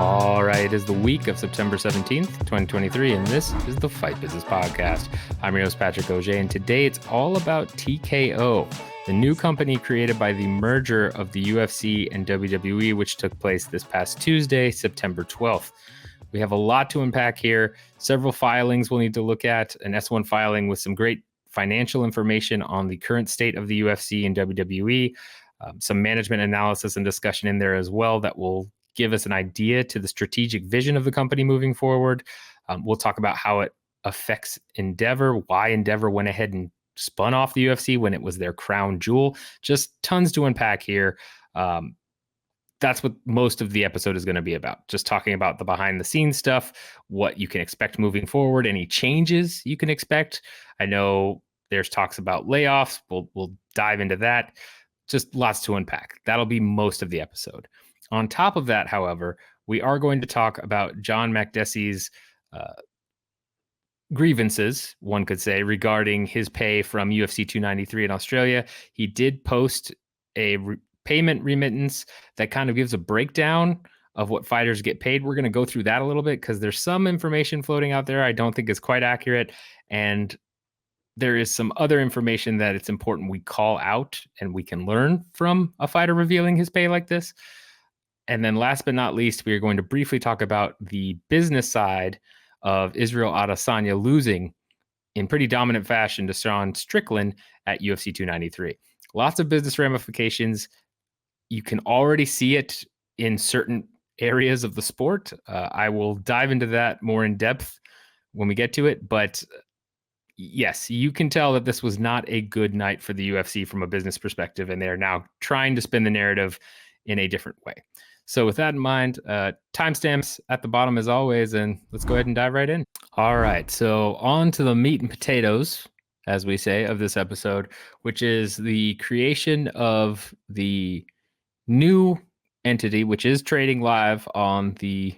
All right, it is the week of September 17th, 2023, and this is the Fight Business Podcast. I'm your host, Patrick Auger, and today it's all about TKO, the new company created by the merger of the UFC and WWE, which took place this past Tuesday, September 12th. We have a lot to unpack here, several filings we'll need to look at, an S1 filing with some great financial information on the current state of the UFC and WWE, some management analysis and discussion in there as well that will give us an idea to the strategic vision of the company moving forward. We'll talk about how it affects Endeavor, why Endeavor went ahead and spun off the UFC when it was their crown jewel. Just tons to unpack here. That's what most of the episode is going to be about. Just talking about the behind the scenes stuff, what you can expect moving forward, any changes you can expect. I know there's talks about layoffs. We'll dive into that. Just lots to unpack. That'll be most of the episode. On top of that, however, we are going to talk about John Makdessi's grievances, one could say, regarding his pay from UFC 293 in Australia. He did post a payment remittance that kind of gives a breakdown of what fighters get paid. We're going to go through that a little bit because there's some information floating out there I don't think is quite accurate. And there is some other information that it's important we call out and we can learn from a fighter revealing his pay like this. And then last but not least, we are going to briefly talk about the business side of Israel Adesanya losing in pretty dominant fashion to Sean Strickland at UFC 293. Lots of business ramifications. You can already see it in certain areas of the sport. I will dive into that more in depth when we get to it. But yes, you can tell that this was not a good night for the UFC from a business perspective, and they are now trying to spin the narrative in a different way. So with that in mind, timestamps at the bottom as always, and let's go ahead and dive right in. All right, so on to the meat and potatoes, as we say, of this episode, which is the creation of the new entity, which is trading live on the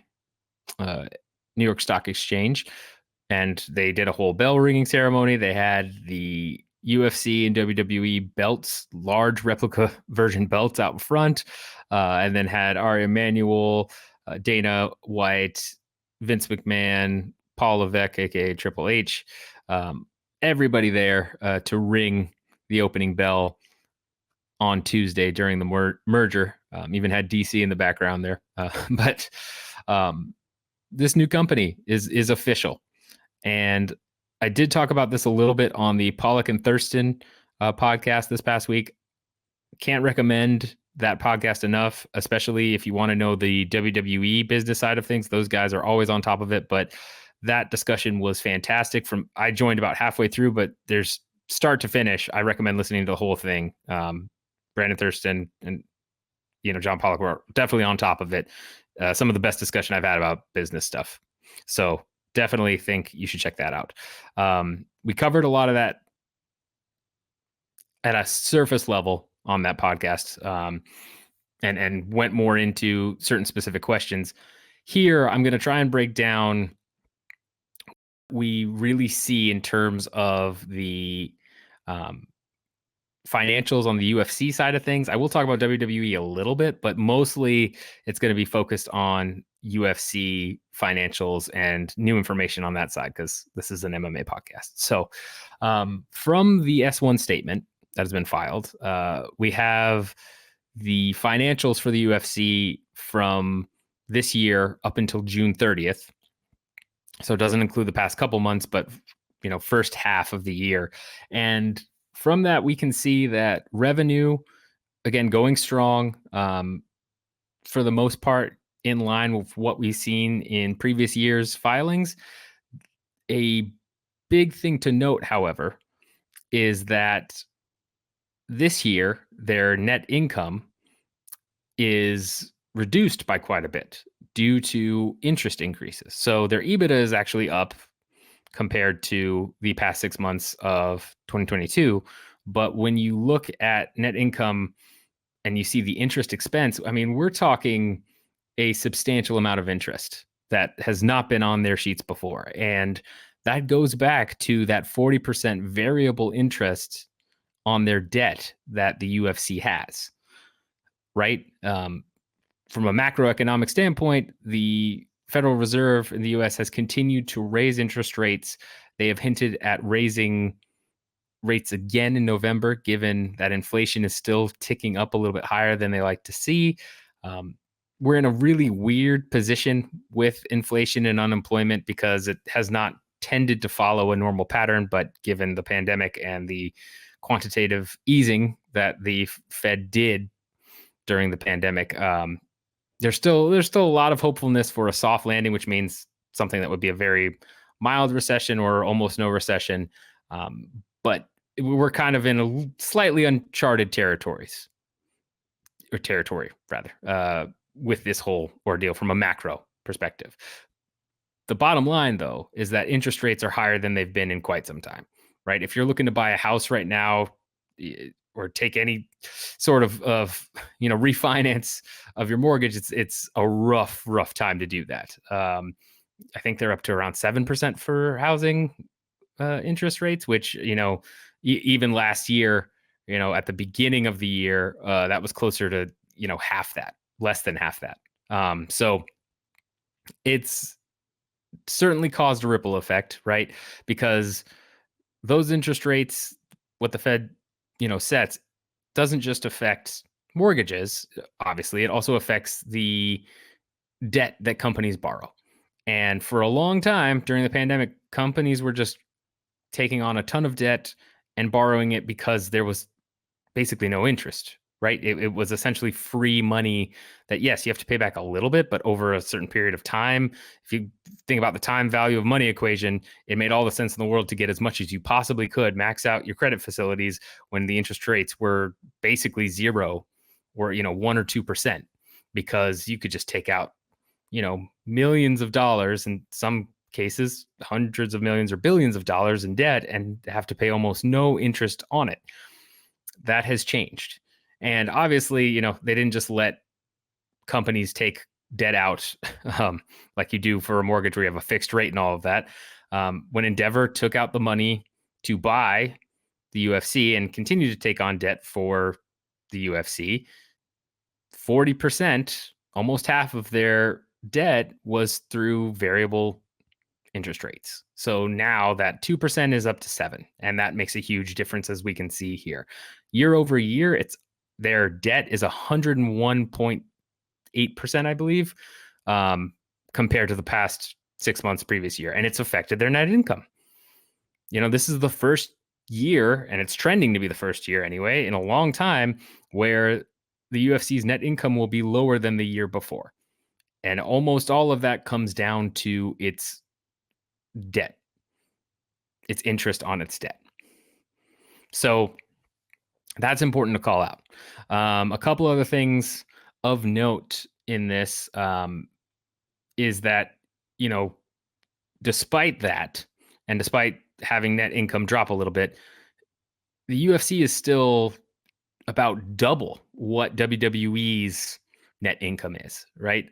New York Stock Exchange. And they did a whole bell ringing ceremony. They had the UFC and WWE belts, large replica version belts out front, and then had Ari Emanuel, Dana White, Vince McMahon, Paul Levesque, aka Triple H, everybody there to ring the opening bell on Tuesday during the merger. Even had DC in the background there, but this new company is official. And I did talk about this a little bit on the Pollock and Thurston podcast this past week. Can't recommend that podcast enough, especially if you want to know the WWE business side of things. Those guys are always on top of it. But that discussion was fantastic. I joined about halfway through, but there's start to finish. I recommend listening to the whole thing. Brandon Thurston and John Pollock were definitely on top of it. Some of the best discussion I've had about business stuff. So definitely think you should check that out. We covered a lot of that at a surface level on that podcast, and went more into certain specific questions. Here, I'm going to try and break down what we really see in terms of the financials on the UFC side of things. I will talk about WWE a little bit, but mostly it's going to be focused on UFC financials and new information on that side because this is an MMA podcast. So from the S1 statement that has been filed, we have the financials for the UFC from this year up until June 30th. So it doesn't include the past couple months, but first half of the year. And from that, we can see that revenue, again, going strong, for the most part, in line with what we've seen in previous years' filings. A big thing to note, however, is that this year, their net income is reduced by quite a bit due to interest increases. So their EBITDA is actually up compared to the past 6 months of 2022. But when you look at net income and you see the interest expense, I mean, we're talking a substantial amount of interest that has not been on their sheets before. And that goes back to that 40% variable interest on their debt that the UFC has, right? from a macroeconomic standpoint, the Federal Reserve in the US has continued to raise interest rates. They have hinted at raising rates again in November, given that inflation is still ticking up a little bit higher than they like to see. We're in a really weird position with inflation and unemployment because it has not tended to follow a normal pattern, but given the pandemic and the quantitative easing that the Fed did during the pandemic, there's still a lot of hopefulness for a soft landing, which means something that would be a very mild recession or almost no recession. But we're kind of in a slightly uncharted territory rather, with this whole ordeal from a macro perspective. The bottom line, though, is that interest rates are higher than they've been in quite some time, right? If you're looking to buy a house right now, or take any sort of refinance of your mortgage, it's a rough time to do that. I think they're up to around 7% for housing interest rates, which even last year, at the beginning of the year, that was closer to half that, less than half that. So it's certainly caused a ripple effect, right? Because those interest rates, what the Fed sets, doesn't just affect mortgages. Obviously, it also affects the debt that companies borrow. And for a long time during the pandemic, companies were just taking on a ton of debt and borrowing it because there was basically no interest, right? It was essentially free money that, yes, you have to pay back a little bit, but over a certain period of time. If you think about the time value of money equation, it made all the sense in the world to get as much as you possibly could, max out your credit facilities when the interest rates were basically zero or 1 or 2%, because you could just take out millions of dollars, in some cases hundreds of millions or billions of dollars in debt, and have to pay almost no interest on it. That has changed. And obviously, they didn't just let companies take debt out like you do for a mortgage where you have a fixed rate and all of that. When Endeavor took out the money to buy the UFC and continue to take on debt for the UFC, 40%, almost half of their debt was through variable interest rates. So now that 2% is up to 7%, and that makes a huge difference, as we can see here. Year over year, their debt is 101.8%, I believe, compared to the past 6 months previous year, and it's affected their net income. This is the first year, and it's trending to be the first year anyway, in a long time, where the UFC's net income will be lower than the year before. And almost all of that comes down to its debt, its interest on its debt. So that's important to call out. A couple other things of note in this is that, despite that, and despite having net income drop a little bit, the UFC is still about double what WWE's net income is, right?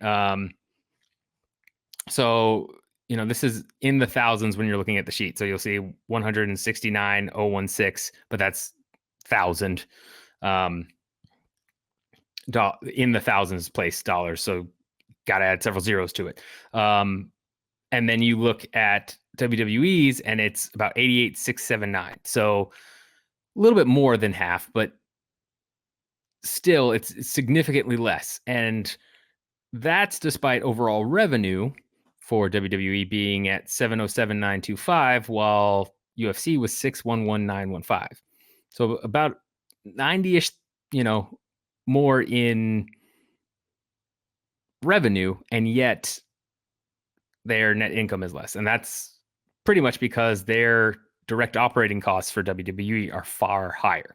So, this is in the thousands when you're looking at the sheet. So you'll see 169,016, but that's thousand, in the thousands place dollars. So got to add several zeros to it. And then you look at WWE's and it's about 88,679. So a little bit more than half, but still it's significantly less. And that's despite overall revenue for WWE being at 707,925, while UFC was 611,915. So about 90-ish, more in revenue, and yet their net income is less. And that's pretty much because their direct operating costs for WWE are far higher.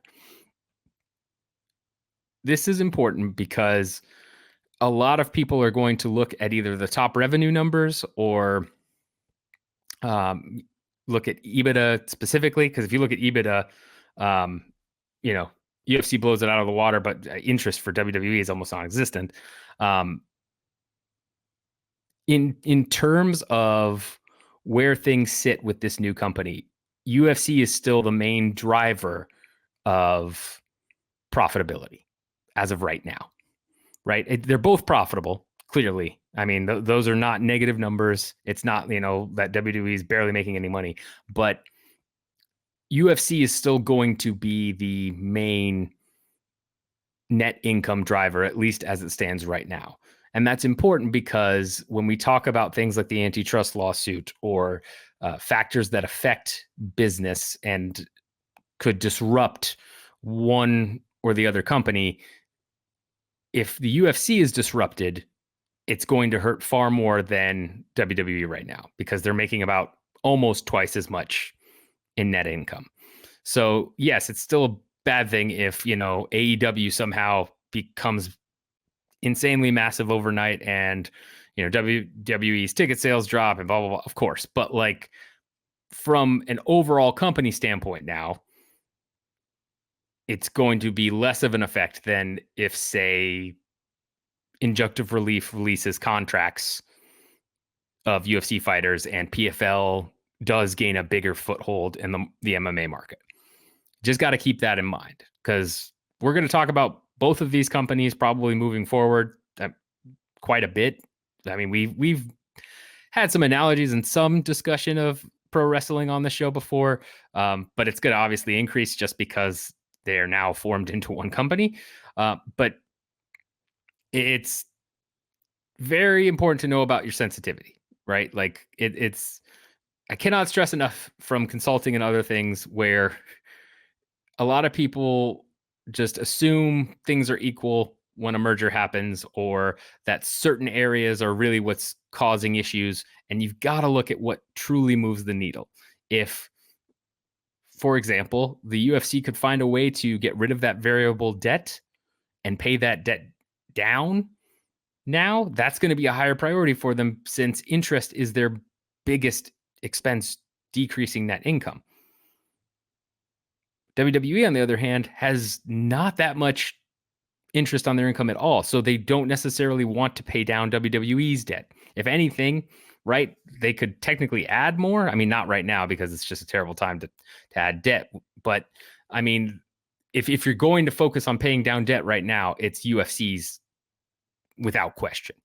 This is important because a lot of people are going to look at either the top revenue numbers or look at EBITDA specifically. Because if you look at EBITDA, UFC blows it out of the water, but interest for WWE is almost non-existent. In terms of where things sit with this new company, UFC is still the main driver of profitability as of right now, right? They're both profitable, clearly. I mean, those are not negative numbers. It's not, that WWE is barely making any money, but UFC is still going to be the main net income driver, at least as it stands right now. And that's important because when we talk about things like the antitrust lawsuit or factors that affect business and could disrupt one or the other company, if the UFC is disrupted, it's going to hurt far more than WWE right now because they're making about almost twice as much in net income. So, yes, it's still a bad thing if, AEW somehow becomes insanely massive overnight and, WWE's ticket sales drop and blah, blah, blah, of course. But like from an overall company standpoint now, it's going to be less of an effect than if, say, injunctive relief releases contracts of UFC fighters and PFL does gain a bigger foothold in the MMA market. Just got to keep that in mind because we're going to talk about both of these companies probably moving forward quite a bit. I mean, we've had some analogies and some discussion of pro wrestling on the show before, but it's going to obviously increase just because they are now formed into one company. But it's very important to know about your sensitivity, right? Like it's I cannot stress enough from consulting and other things where a lot of people just assume things are equal when a merger happens or that certain areas are really what's causing issues. And you've got to look at what truly moves the needle. If, for example, the UFC could find a way to get rid of that variable debt and pay that debt down now, that's going to be a higher priority for them since interest is their biggest expense, decreasing net income. WWE, on the other hand, has not that much interest on their income at all. So they don't necessarily want to pay down WWE's debt. If anything, right, they could technically add more. I mean, not right now because it's just a terrible time to add debt. But I mean, if you're going to focus on paying down debt right now, it's UFC's without question.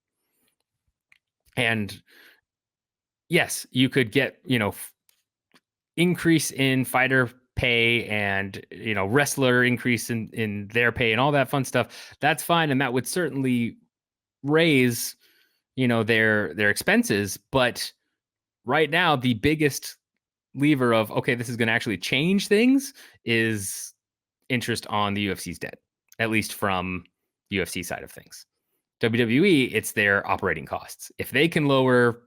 And yes, you could get, increase in fighter pay and, wrestler increase in their pay and all that fun stuff. That's fine. And that would certainly raise, their expenses. But right now, the biggest lever of, okay, this is going to actually change things is interest on the UFC's debt, at least from the UFC side of things. WWE, it's their operating costs. If they can lower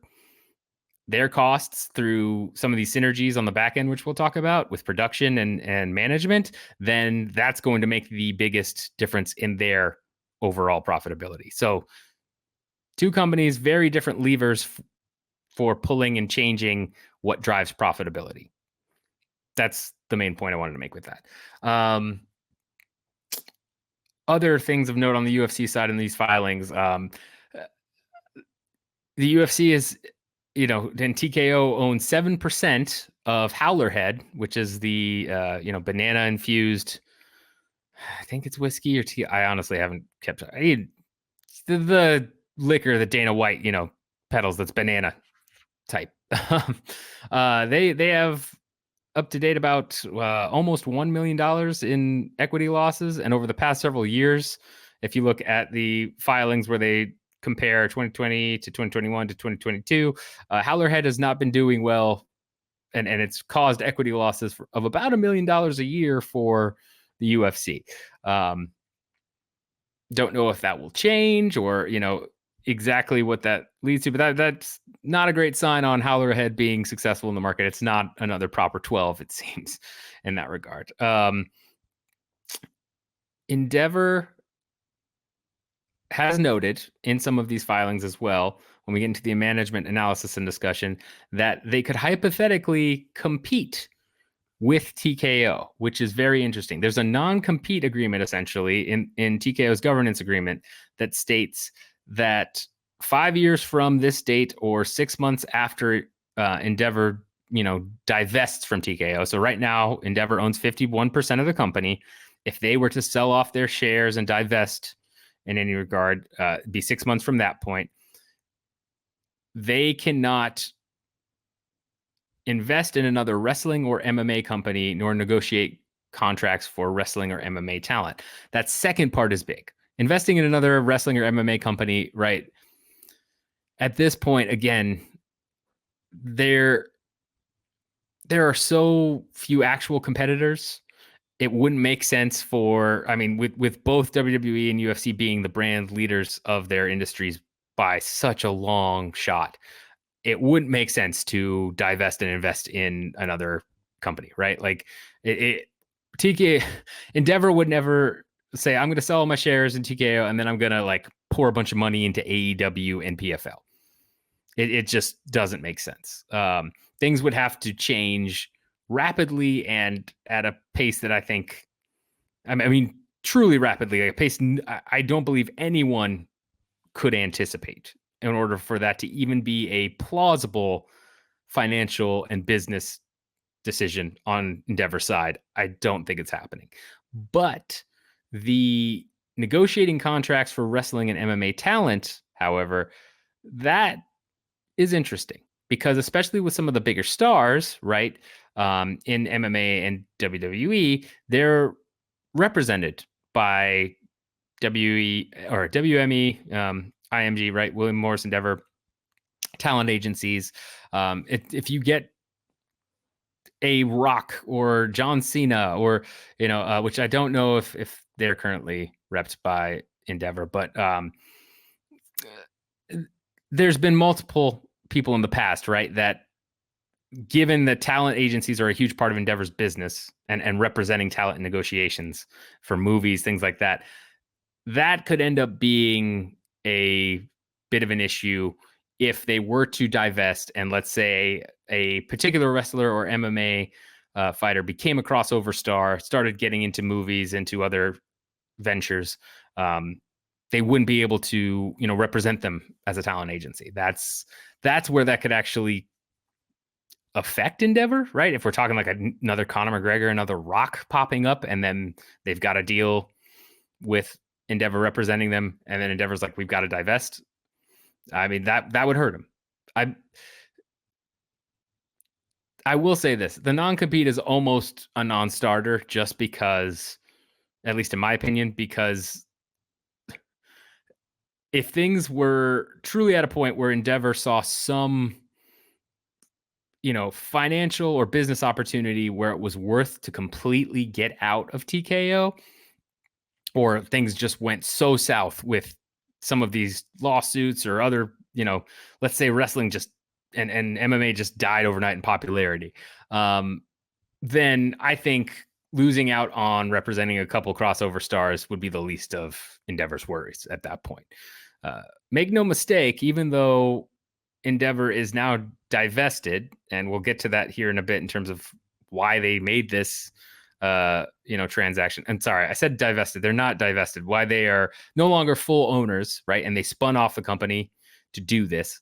their costs through some of these synergies on the back end, which we'll talk about with production and management, then that's going to make the biggest difference in their overall profitability. So two companies, very different levers for pulling and changing what drives profitability. That's the main point I wanted to make with that. Other things of note on the UFC side in these filings, the UFC is, and TKO owns 7% of Howlerhead, which is the, banana infused, I think it's whiskey or tea. I honestly haven't kept the liquor that Dana White, peddles that's banana type. They have up to date about almost $1 million in equity losses. And over the past several years, if you look at the filings where they compare 2020 to 2021 to 2022, Howlerhead has not been doing well. And it's caused equity losses of about $1 million a year for the UFC. Don't know if that will change or, exactly what that leads to, but that's not a great sign on Howlerhead being successful in the market. It's not another proper 12, it seems, in that regard. Endeavor has noted in some of these filings as well, when we get into the management analysis and discussion, that they could hypothetically compete with TKO, which is very interesting. There's a non-compete agreement essentially in TKO's governance agreement that states that 5 years from this date or 6 months after Endeavor, divests from TKO. So right now, Endeavor owns 51% of the company. If they were to sell off their shares and divest in any regard. Be 6 months from that point. They cannot invest in another wrestling or MMA company, nor negotiate contracts for wrestling or MMA talent. That second part is big. Investing in another wrestling or MMA company, right? At this point, again, there are so few actual competitors. It wouldn't make sense for, I mean, with both WWE and UFC being the brand leaders of their industries by such a long shot, it wouldn't make sense to divest and invest in another company, right? Like TK Endeavor would never say, I'm going to sell all my shares in TKO and then I'm going to like pour a bunch of money into AEW and PFL. It just doesn't make sense. Things would have to change rapidly and at a pace that I mean, truly rapidly, like a pace I don't believe anyone could anticipate in order for that to even be a plausible financial and business decision on Endeavor's side. I don't think it's happening. But the negotiating contracts for wrestling and MMA talent, however, that is interesting because especially with some of the bigger stars, right, in MMA and WWE, they're represented by WE or WME, IMG, right, William Morris Endeavor talent agencies. If you get a Rock or John Cena or which I don't know if they're currently repped by Endeavor, but there's been multiple people in the past, right, that given that talent agencies are a huge part of Endeavor's business and representing talent in negotiations for movies, things like that, that could end up being a bit of an issue if they were to divest and let's say a particular wrestler or MMA fighter became a crossover star, started getting into movies, into other ventures. They wouldn't be able to, represent them as a talent agency. That's where that could actually affect Endeavor, right? If we're talking like another Conor McGregor, another Rock popping up, and then they've got a deal with Endeavor representing them, and then Endeavor's like, we've got to divest. I mean, that would hurt him. I will say this: the non-compete is almost a non-starter, just because, at least in my opinion, because if things were truly at a point where Endeavor saw some, financial or business opportunity where it was worth to completely get out of TKO, or things just went so south with some of these lawsuits or other, let's say wrestling just and MMA just died overnight in popularity, then I think losing out on representing a couple crossover stars would be the least of Endeavor's worries at that point. Make no mistake, even though Endeavor is now divested, and we'll get to that here in a bit in terms of why they made this transaction. And sorry, I said divested. They're not divested. Why they are no longer full owners, right? And they spun off the company to do this.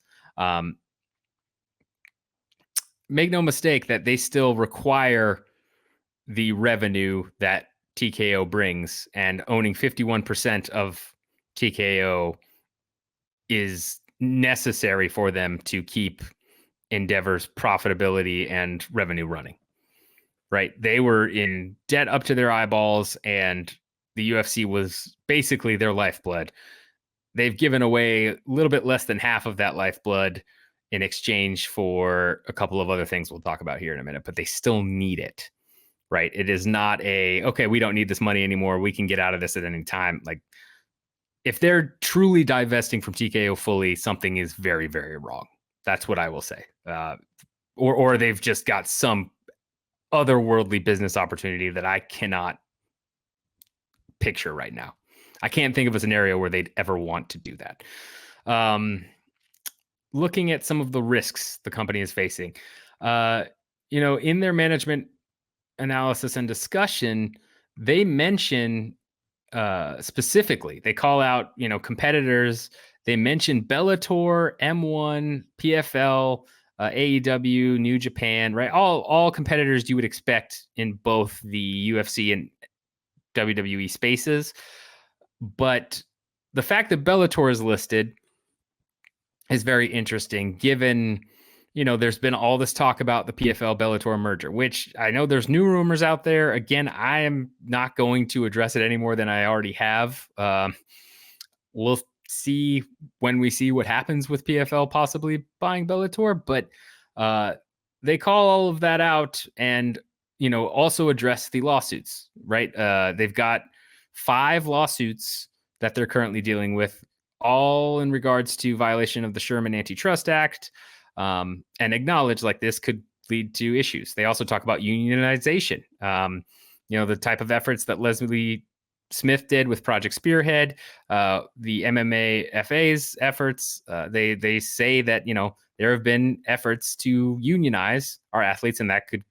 Make no mistake that they still require the revenue that TKO brings, and owning 51% of TKO is necessary for them to keep Endeavor's profitability and revenue running. Right? They were in debt up to their eyeballs, and the UFC was basically their lifeblood. They've given away a little bit less than half of that lifeblood in exchange for a couple of other things we'll talk about here in a minute, but they still need it, right? It is not okay, we don't need this money anymore, we can get out of this at any time. Like, if they're truly divesting from TKO fully, something is very, very wrong. That's what I will say. Or they've just got some otherworldly business opportunity that I cannot picture right now. I can't think of a scenario where they'd ever want to do that. Looking at some of the risks the company is facing, in their management analysis and discussion, they mention specifically, they call out, competitors. They mention Bellator, M1, PFL, AEW, New Japan, right? All competitors you would expect in both the UFC and WWE spaces. But the fact that Bellator is listed is very interesting, given, there's been all this talk about the PFL Bellator merger, which I know there's new rumors out there. Again, I am not going to address it any more than I already have. We'll see when we see what happens with PFL possibly buying Bellator, but they call all of that out and, also address the lawsuits, right? They've got 5 lawsuits that they're currently dealing with, all in regards to violation of the Sherman Antitrust Act, and acknowledge like this could lead to issues. They also talk about unionization, the type of efforts that Leslie Smith did with Project Spearhead, the MMA FA's efforts. They say that, there have been efforts to unionize our athletes, and that could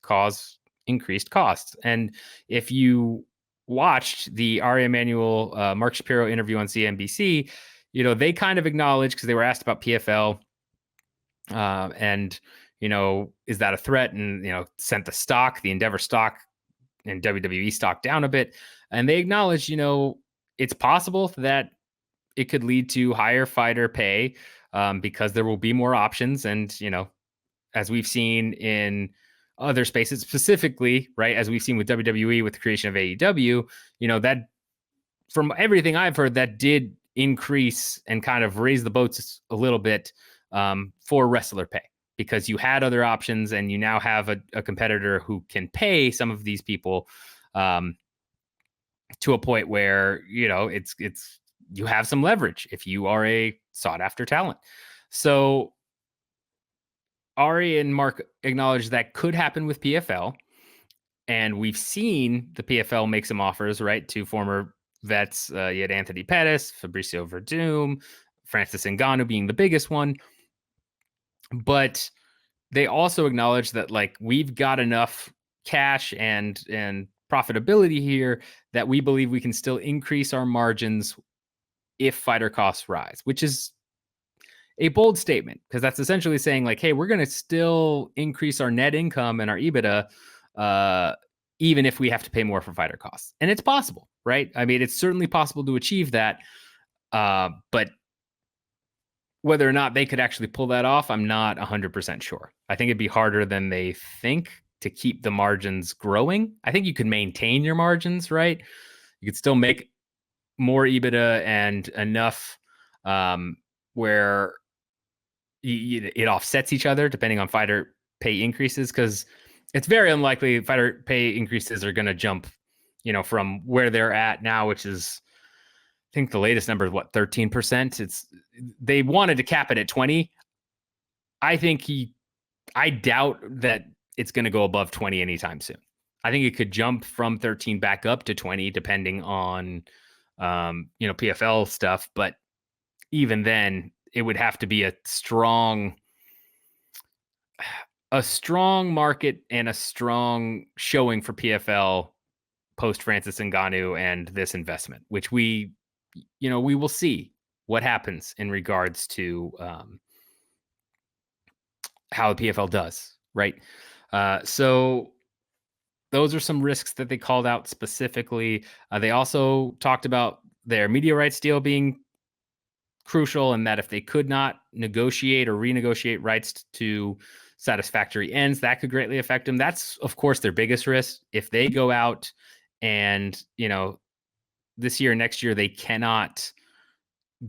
cause increased costs. And if you watched the Ari Emanuel, Mark Shapiro interview on CNBC, they kind of acknowledged, because they were asked about PFL, and, is that a threat? And, sent the Endeavor stock and WWE stock down a bit. And they acknowledge, it's possible that it could lead to higher fighter pay, because there will be more options. And, as we've seen in other spaces, specifically, right, as we've seen with WWE with the creation of AEW, that, from everything I've heard, that did increase and kind of raise the boats a little bit, for wrestler pay, because you had other options and you now have a competitor who can pay some of these people, to a point where, it's you have some leverage if you are a sought after talent. So Ari and Mark acknowledge that could happen with PFL. And we've seen the PFL make some offers, right, to former vets. You had Anthony Pettis, Fabricio Verdum, Francis Ngannou being the biggest one. But they also acknowledge that, like, we've got enough cash and profitability here that we believe we can still increase our margins if fighter costs rise, which is a bold statement, because that's essentially saying, like, hey, we're going to still increase our net income and our EBITDA, even if we have to pay more for fighter costs. And it's possible, right? I mean, it's certainly possible to achieve that. But whether or not they could actually pull that off, I'm not 100% sure. I think it'd be harder than they think to keep the margins growing. I think you could maintain your margins, right? You could still make more EBITDA and enough, where it offsets each other depending on fighter pay increases, because it's very unlikely fighter pay increases are going to jump, from where they're at now, which is, I think the latest number is 13%. They wanted to cap it at 20. I doubt that it's going to go above 20 anytime soon. I think it could jump from 13 back up to 20, depending on, PFL stuff. But even then, it would have to be a strong market and a strong showing for PFL post Francis Ngannou and this investment, which we will see what happens in regards to, how the PFL does, right? So those are some risks that they called out specifically. They also talked about their media rights deal being crucial, and that if they could not negotiate or renegotiate rights to satisfactory ends, that could greatly affect them. That's, of course, their biggest risk. If they go out and, this year, next year, they cannot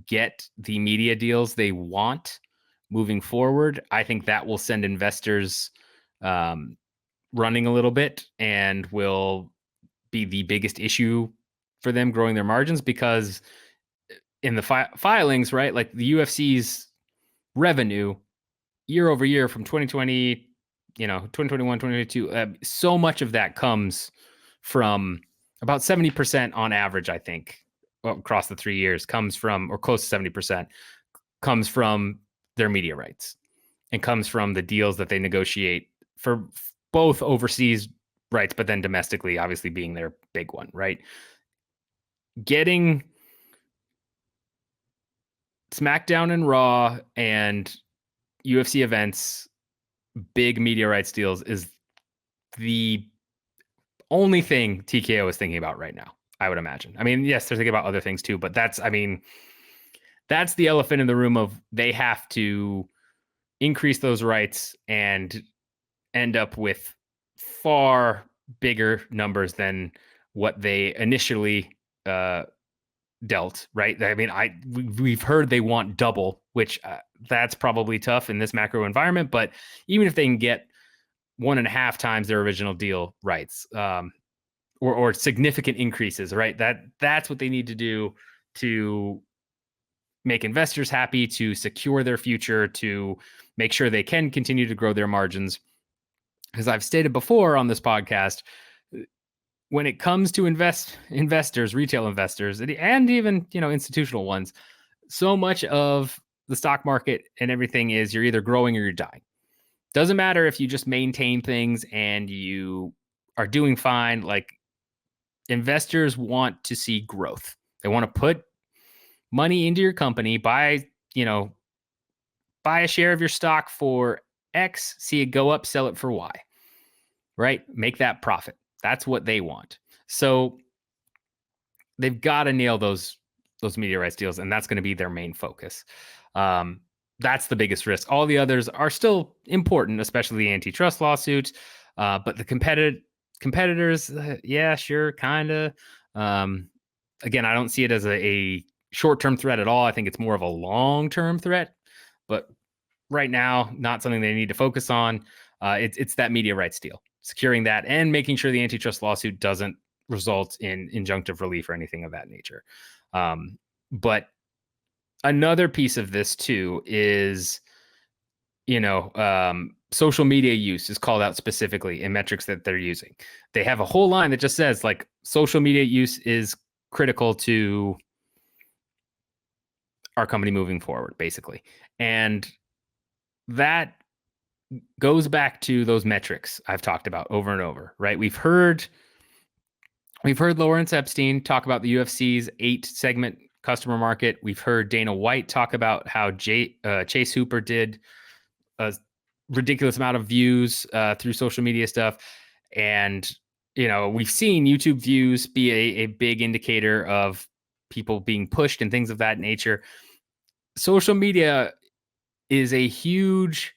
get the media deals they want moving forward, I think that will send investors, running a little bit, and will be the biggest issue for them growing their margins, because in the filings, right, like the UFC's revenue year over year from 2020, 2021, 2022, so much of that comes from, about 70% on average, I think, across the 3 years, comes from, or close to 70%, comes from their media rights, and comes from the deals that they negotiate for both overseas rights, but then domestically, obviously being their big one, right? Getting SmackDown and Raw and UFC events, big media rights deals, is the only thing TKO is thinking about right now. I would imagine. I mean, yes, they're thinking about other things too, but that's the elephant in the room of they have to increase those rights and end up with far bigger numbers than what they initially dealt, right? I mean, we've heard they want double, which that's probably tough in this macro environment. But even if they can get 1.5 times their original deal rights, or significant increases, right? That's what they need to do to make investors happy, to secure their future, to make sure they can continue to grow their margins. As I've stated before on this podcast, when it comes to investors, retail investors, and even institutional ones, so much of the stock market and everything is you're either growing or you're dying. Doesn't matter if you just maintain things and you are doing fine. Like, investors want to see growth. They want to put money into your company, buy a share of your stock for X, see it go up, sell it for Y, right? Make that profit. That's what they want. So they've got to nail those media rights deals, and that's going to be their main focus. That's the biggest risk. All the others are still important, especially the antitrust lawsuits. But the competitors, yeah, sure, kind of. Again, I don't see it as a short-term threat at all. I think it's more of a long-term threat. But right now, not something they need to focus on. It's that media rights deal, securing that, and making sure the antitrust lawsuit doesn't result in injunctive relief or anything of that nature. But another piece of this too is, social media use is called out specifically in metrics that they're using. They have a whole line that just says like social media use is critical to our company moving forward, basically. And that goes back to those metrics I've talked about over and over, right? We've heard Lawrence Epstein talk about the UFC's 8-segment customer market. We've heard Dana White talk about how Chase Hooper did a ridiculous amount of views through social media stuff. And, we've seen YouTube views be a big indicator of people being pushed and things of that nature. Social media is a huge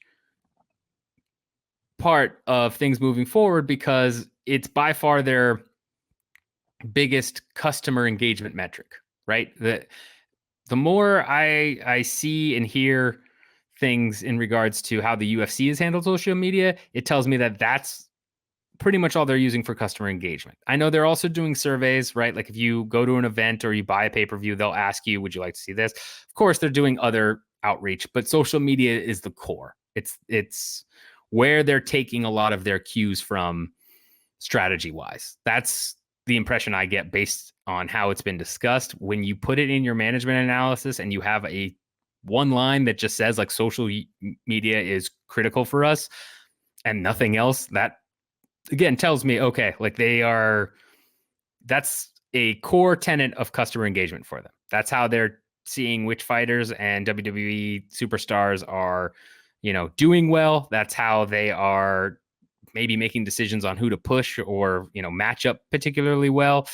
part of things moving forward because it's by far their biggest customer engagement metric, right? The more I see and hear things in regards to how the UFC has handled social media, it tells me that that's pretty much all they're using for customer engagement. I know they're also doing surveys, right? Like if you go to an event or you buy a pay-per-view, they'll ask you, would you like to see this? Of course, they're doing other outreach, but social media is the core. It's where they're taking a lot of their cues from strategy-wise. That's the impression I get based on how it's been discussed. When you put it in your management analysis and you have a one line that just says like social media is critical for us and nothing else, that again tells me, okay, like that's a core tenet of customer engagement for them. That's how they're seeing which fighters and WWE superstars are, doing well. That's how they are maybe making decisions on who to push or, match up particularly well,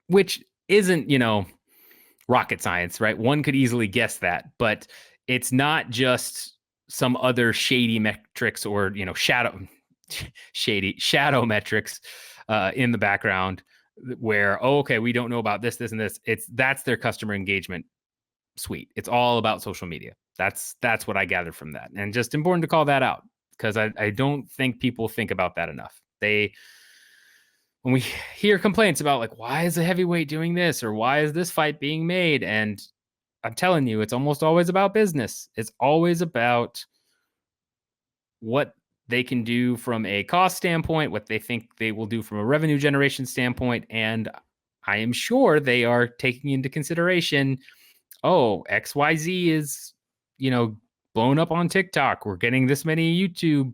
which isn't, rocket science, right? One could easily guess that, but it's not just some other shady metrics or, shadow metrics in the background where, okay, we don't know about this, and this. That's their customer engagement suite. It's all about social media. That's what I gathered from that. And just important to call that out because I don't think people think about that enough. When we hear complaints about like, why is a heavyweight doing this or why is this fight being made? And I'm telling you, it's almost always about business. It's always about what they can do from a cost standpoint, what they think they will do from a revenue generation standpoint. And I am sure they are taking into consideration, oh, XYZ is, blown up on TikTok. We're getting this many YouTube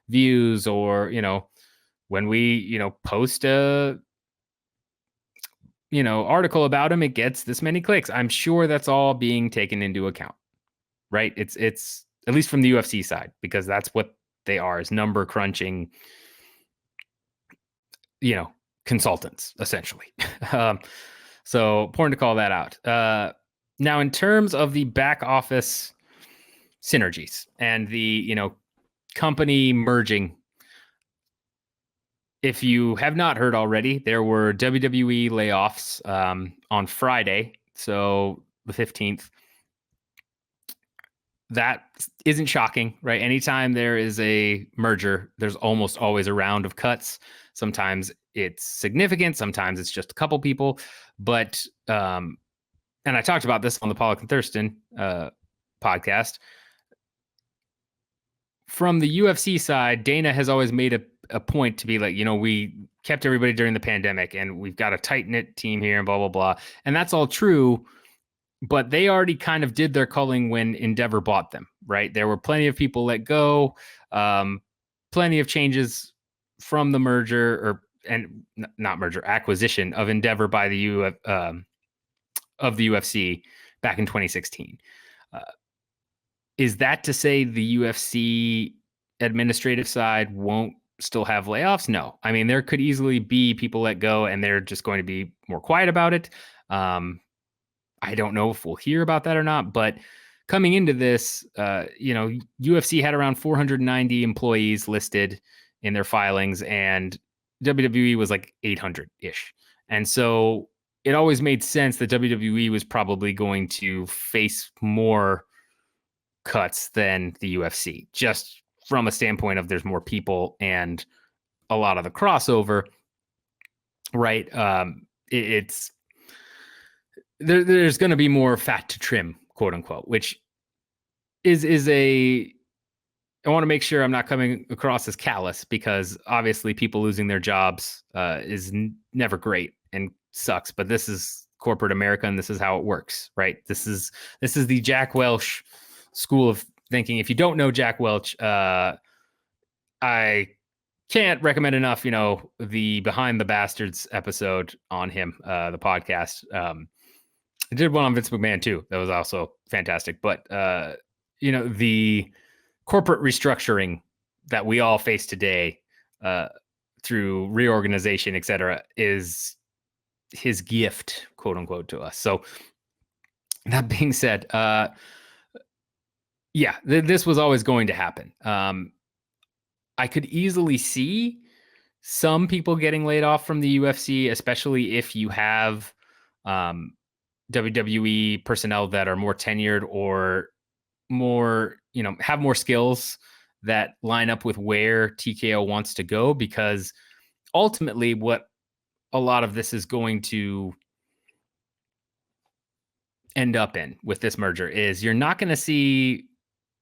views, or, when we, post a, article about him, it gets this many clicks. I'm sure that's all being taken into account, right? It's at least from the UFC side, because that's what they are, is number crunching, consultants, essentially. So important to call that out. Now, in terms of the back office synergies and the company merging, if you have not heard already, there were WWE layoffs on Friday, so the 15th. That isn't shocking, right? Anytime there is a merger, there's almost always a round of cuts. Sometimes it's significant, sometimes it's just a couple people. But and I talked about this on the Pollock and Thurston podcast. From the UFC side, Dana has always made a point to be like, we kept everybody during the pandemic and we've got a tight knit team here and blah, blah, blah. And that's all true. But they already kind of did their culling when Endeavor bought them, right? There were plenty of people let go, plenty of changes from the merger not merger, acquisition of Endeavor by the of the UFC back in 2016. Is that to say the UFC administrative side won't still have layoffs? No. I mean, there could easily be people let go and they're just going to be more quiet about it. I don't know if we'll hear about that or not, but coming into this, UFC had around 490 employees listed in their filings, and WWE was like 800-ish. And so it always made sense that WWE was probably going to face more cuts than the UFC, just from a standpoint of there's more people and a lot of the crossover, right? It's there's going to be more fat to trim, quote unquote, which is I want to make sure I'm not coming across as callous, because obviously people losing their jobs is never great and sucks, but this is corporate America and this is how it works, right? This is the Jack Welch school of thinking. If you don't know Jack Welch, I can't recommend enough, the Behind the Bastards episode on him, the podcast. I did one on Vince McMahon too. That was also fantastic. But the corporate restructuring that we all face today through reorganization, et cetera, is his gift, quote unquote, to us. So that being said, this was always going to happen. I could easily see some people getting laid off from the UFC, especially if you have WWE personnel that are more tenured or more, have more skills that line up with where TKO wants to go, because ultimately what a lot of this is going to end up in with this merger is you're not going to see,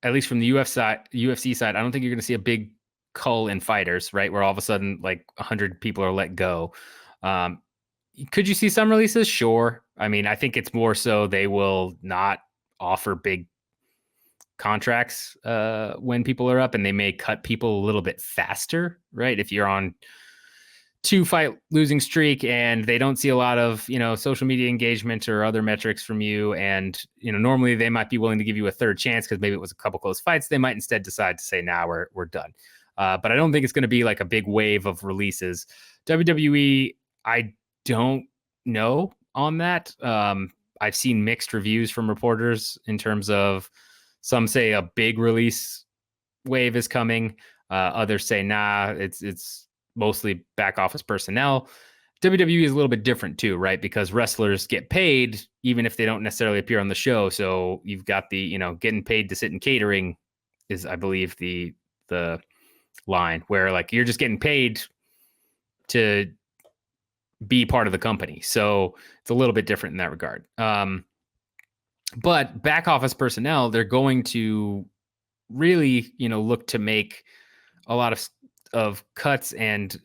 at least from the UFC side, I don't think you're going to see a big cull in fighters, right? Where all of a sudden like 100 people are let go. Could you see some releases? Sure. I mean, I think it's more so they will not offer big contracts when people are up, and they may cut people a little bit faster, right? If you're on 2-fight losing streak and they don't see a lot of, social media engagement or other metrics from you. And, normally they might be willing to give you a third chance because maybe it was a couple close fights. They might instead decide to say, nah, we're done. But I don't think it's going to be like a big wave of releases. WWE, I don't know on that. I've seen mixed reviews from reporters in terms of some say a big release wave is coming. Others say, nah, it's mostly back office personnel. WWE is a little bit different too, right? Because wrestlers get paid even if they don't necessarily appear on the show. So you've got the, getting paid to sit in catering is, I believe, the line where like you're just getting paid to be part of the company. So it's a little bit different in that regard. But back office personnel, they're going to really, look to make a lot of cuts and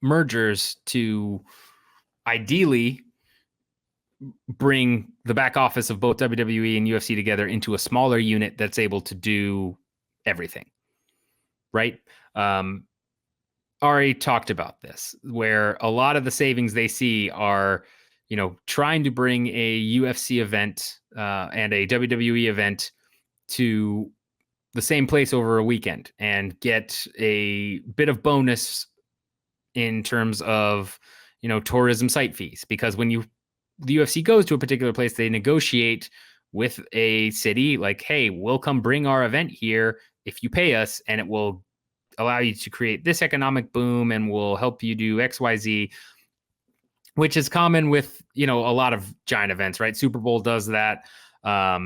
mergers to ideally bring the back office of both WWE and UFC together into a smaller unit that's able to do everything. Right? Ari talked about this, where a lot of the savings they see are, trying to bring a UFC event and a WWE event to the same place over a weekend and get a bit of bonus in terms of, tourism site fees, because when the UFC goes to a particular place, they negotiate with a city like, hey, we'll come bring our event here if you pay us, and it will allow you to create this economic boom and will help you do XYZ, which is common with, a lot of giant events, right? Super Bowl does that. Uh,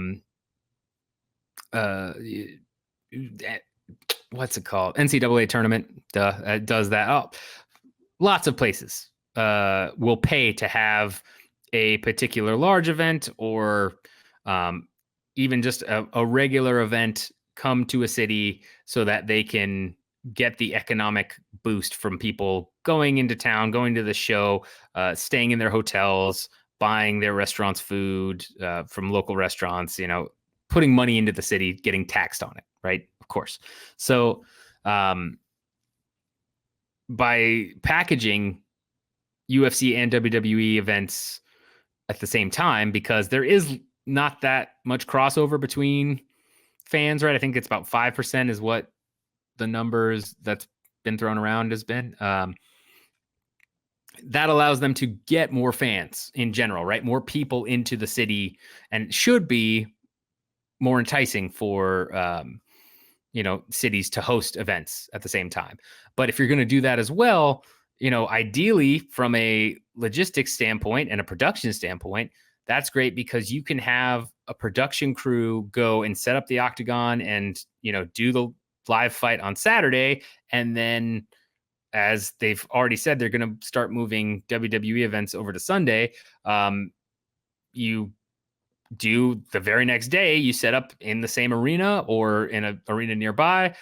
what's it called? NCAA tournament does that. Oh, lots of places will pay to have a particular large event, or even just a regular event come to a city so that they can get the economic boost from people going into town, going to the show, staying in their hotels, buying their restaurants food from local restaurants, putting money into the city, getting taxed on it, right? Of course. So by packaging UFC and WWE events at the same time, because there is not that much crossover between fans, right? I think it's about 5% is what the numbers that's been thrown around has been. That allows them to get more fans in general, right? More people into the city, and should be more enticing for cities to host events at the same time. But if you're going to do that as well, ideally from a logistics standpoint and a production standpoint, that's great, because you can have a production crew go and set up the octagon and, do the live fight on Saturday. And then, as they've already said, they're going to start moving WWE events over to Sunday. You do the very next day, you set up in the same arena or in an arena nearby.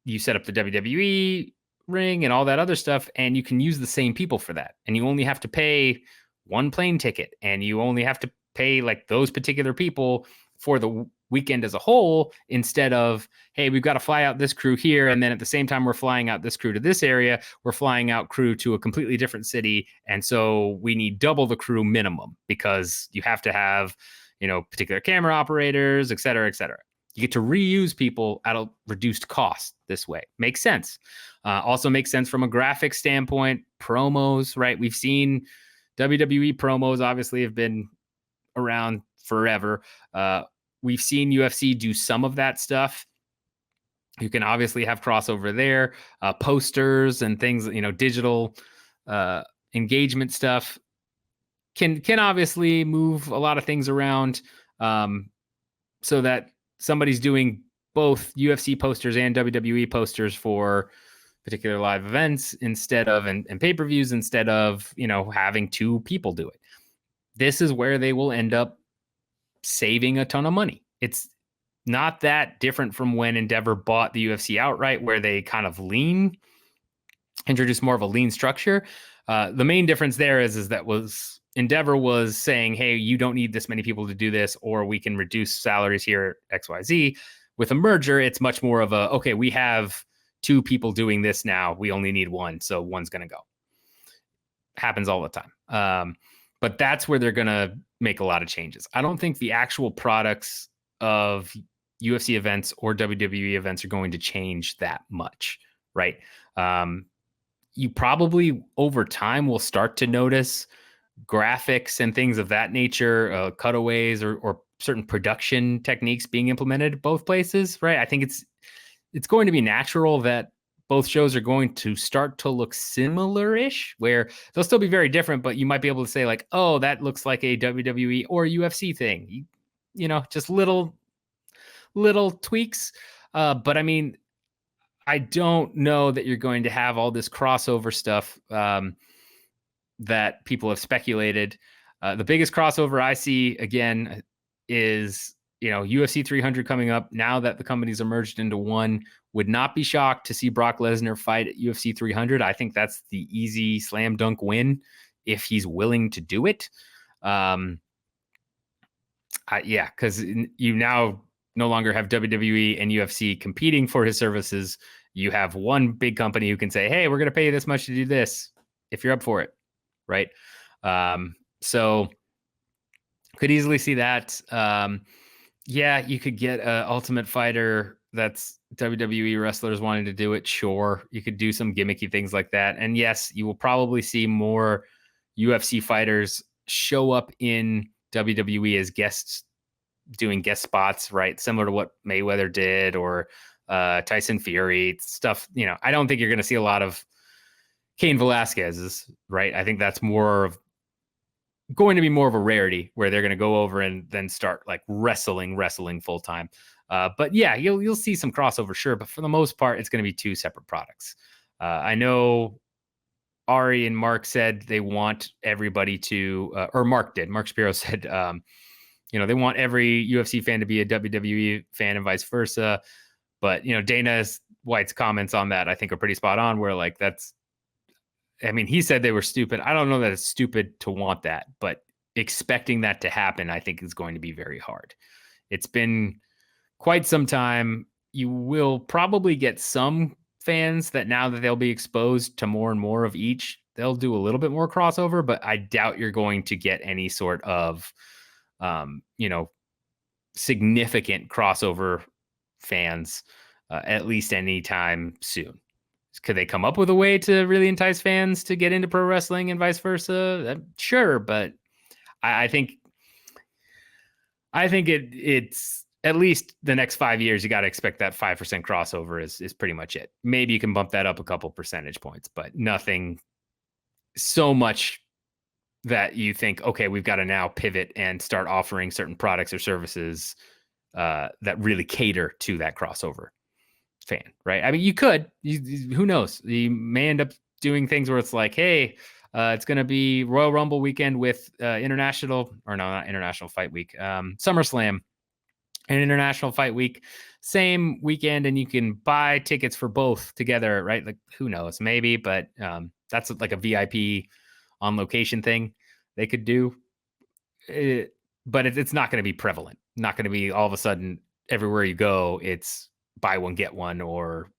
You set up the WWE ring and all that other stuff, and you can use the same people for that. And you only have to pay one plane ticket, and you only have to pay like those particular people for the weekend as a whole, instead of, hey, we've got to fly out this crew here, and then at the same time we're flying out this crew to this area, we're flying out crew to a completely different city, and so we need double the crew minimum, because you have to have, particular camera operators, et cetera, et cetera. You get to reuse people at a reduced cost this way. Makes sense. Also makes sense from a graphic standpoint. Promos, right? We've seen WWE promos obviously have been around forever. We've seen UFC do some of that stuff. You can obviously have crossover there. Posters and things, digital engagement stuff can obviously move a lot of things around, so that somebody's doing both UFC posters and WWE posters for particular live events instead of, and pay-per-views, instead of, having two people do it. This is where they will end up saving a ton of money. It's not that different from when Endeavor bought the UFC outright, where they kind of introduced more of a lean structure. The main difference there is that Endeavor was saying, hey, you don't need this many people to do this, or we can reduce salaries here at XYZ. With a merger, it's much more of okay, we have two people doing this now, we only need one, so one's going to go. Happens all the time. But that's where they're going to make a lot of changes. I don't think the actual products of UFC events or WWE events are going to change that much, right? You probably over time will start to notice graphics and things of that nature, cutaways or certain production techniques being implemented both places, right? I think it's going to be natural that both shows are going to start to look similar-ish, where they'll still be very different, but you might be able to say like, oh, that looks like a WWE or UFC thing, just little tweaks. But I mean, I don't know that you're going to have all this crossover stuff that people have speculated. The biggest crossover I see, again, is UFC 300 coming up. Now that the companies are merged into one, would not be shocked to see Brock Lesnar fight at UFC 300. I think that's the easy slam dunk win if he's willing to do it. Because you now no longer have WWE and UFC competing for his services. You have one big company who can say, hey, we're going to pay you this much to do this if you're up for it, right? So could easily see that. You could get Ultimate Fighter that's WWE wrestlers wanting to do it. Sure, you could do some gimmicky things like that. And yes, you will probably see more UFC fighters show up in WWE as guests doing guest spots, right? Similar to what Mayweather did or Tyson Fury stuff. I don't think you're going to see a lot of Cain Velasquez's, right? I think that's going to be more of a rarity where they're going to go over and then start like wrestling full time. But yeah, you'll see some crossover, sure, but for the most part, it's going to be two separate products. I know Ari and Mark said they want everybody to, or Mark did. Mark Shapiro said, they want every UFC fan to be a WWE fan and vice versa. But Dana White's comments on that I think are pretty spot on. Where like he said they were stupid. I don't know that it's stupid to want that, but expecting that to happen, I think, is going to be very hard. It's been quite some time. You will probably get some fans that now that they'll be exposed to more and more of each, they'll do a little bit more crossover, but I doubt you're going to get any sort of, significant crossover fans, at least anytime soon. Could they come up with a way to really entice fans to get into pro wrestling and vice versa? Sure, but I think it's at least the next 5 years. You got to expect that 5% crossover is pretty much it. Maybe you can bump that up a couple percentage points, but nothing so much that you think, okay, we've got to now pivot and start offering certain products or services that really cater to that crossover fan, right? I mean, you could, who knows? You may end up doing things where it's like, hey, it's going to be Royal Rumble weekend with not International Fight Week, SummerSlam and International Fight Week, same weekend, and you can buy tickets for both together, right? Like, who knows? Maybe, but that's like a VIP on location thing they could do. But it's not going to be prevalent. Not going to be all of a sudden everywhere you go, it's buy one, get one, or,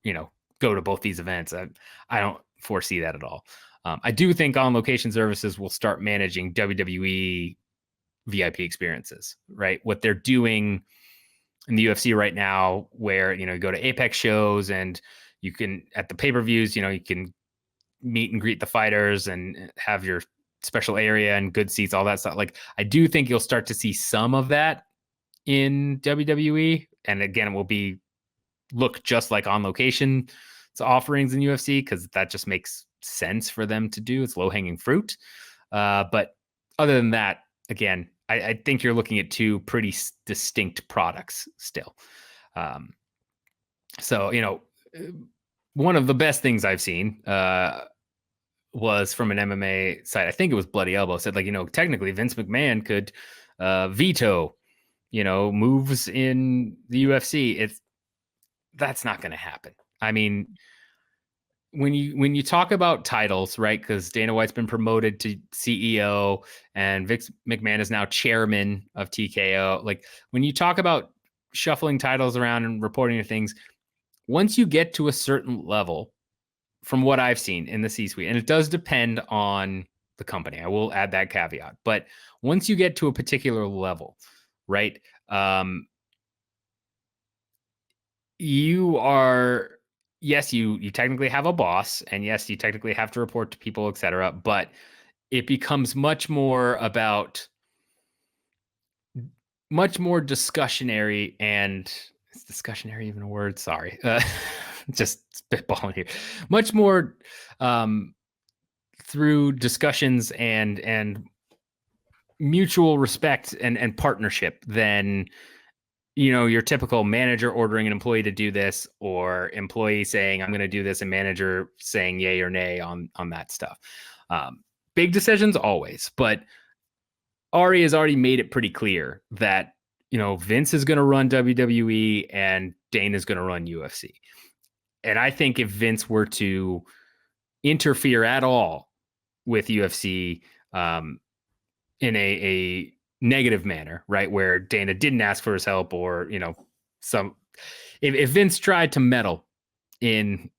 go to both these events. I don't foresee that at all. I do think On Location Services will start managing WWE VIP experiences, right? What they're doing in the UFC right now, where, you go to Apex shows and you can, at the pay-per-views, you can meet and greet the fighters and have your special area and good seats, all that stuff. Like, I do think you'll start to see some of that in WWE. And again, it will look just like On Location offerings in UFC, because that just makes sense for them to do. It's low-hanging fruit. But other than that, again, I think you're looking at two pretty distinct products still. So, one of the best things I've seen was from an MMA site. I think it was Bloody Elbow, said, like, technically Vince McMahon could veto, moves in the UFC. That's not going to happen. I mean, when you talk about titles, right? Because Dana White's been promoted to CEO and Vince McMahon is now chairman of TKO. Like, when you talk about shuffling titles around and reporting to things, once you get to a certain level, from what I've seen in the C-suite, and it does depend on the company, I will add that caveat. But once you get to a particular level, right? You are, yes, you technically have a boss, and yes, you technically have to report to people, etc. But it becomes much more discussionary, and is discussionary even a word? Sorry, just spitballing here. Much more through discussions and mutual respect and partnership than your typical manager ordering an employee to do this, or employee saying, I'm going to do this, and manager saying yay or nay on that stuff. Big decisions always, but Ari has already made it pretty clear that, Vince is going to run WWE and Dana is going to run UFC. And I think if Vince were to interfere at all with UFC in a negative manner, right, where Dana didn't ask for his help, or if Vince tried to meddle in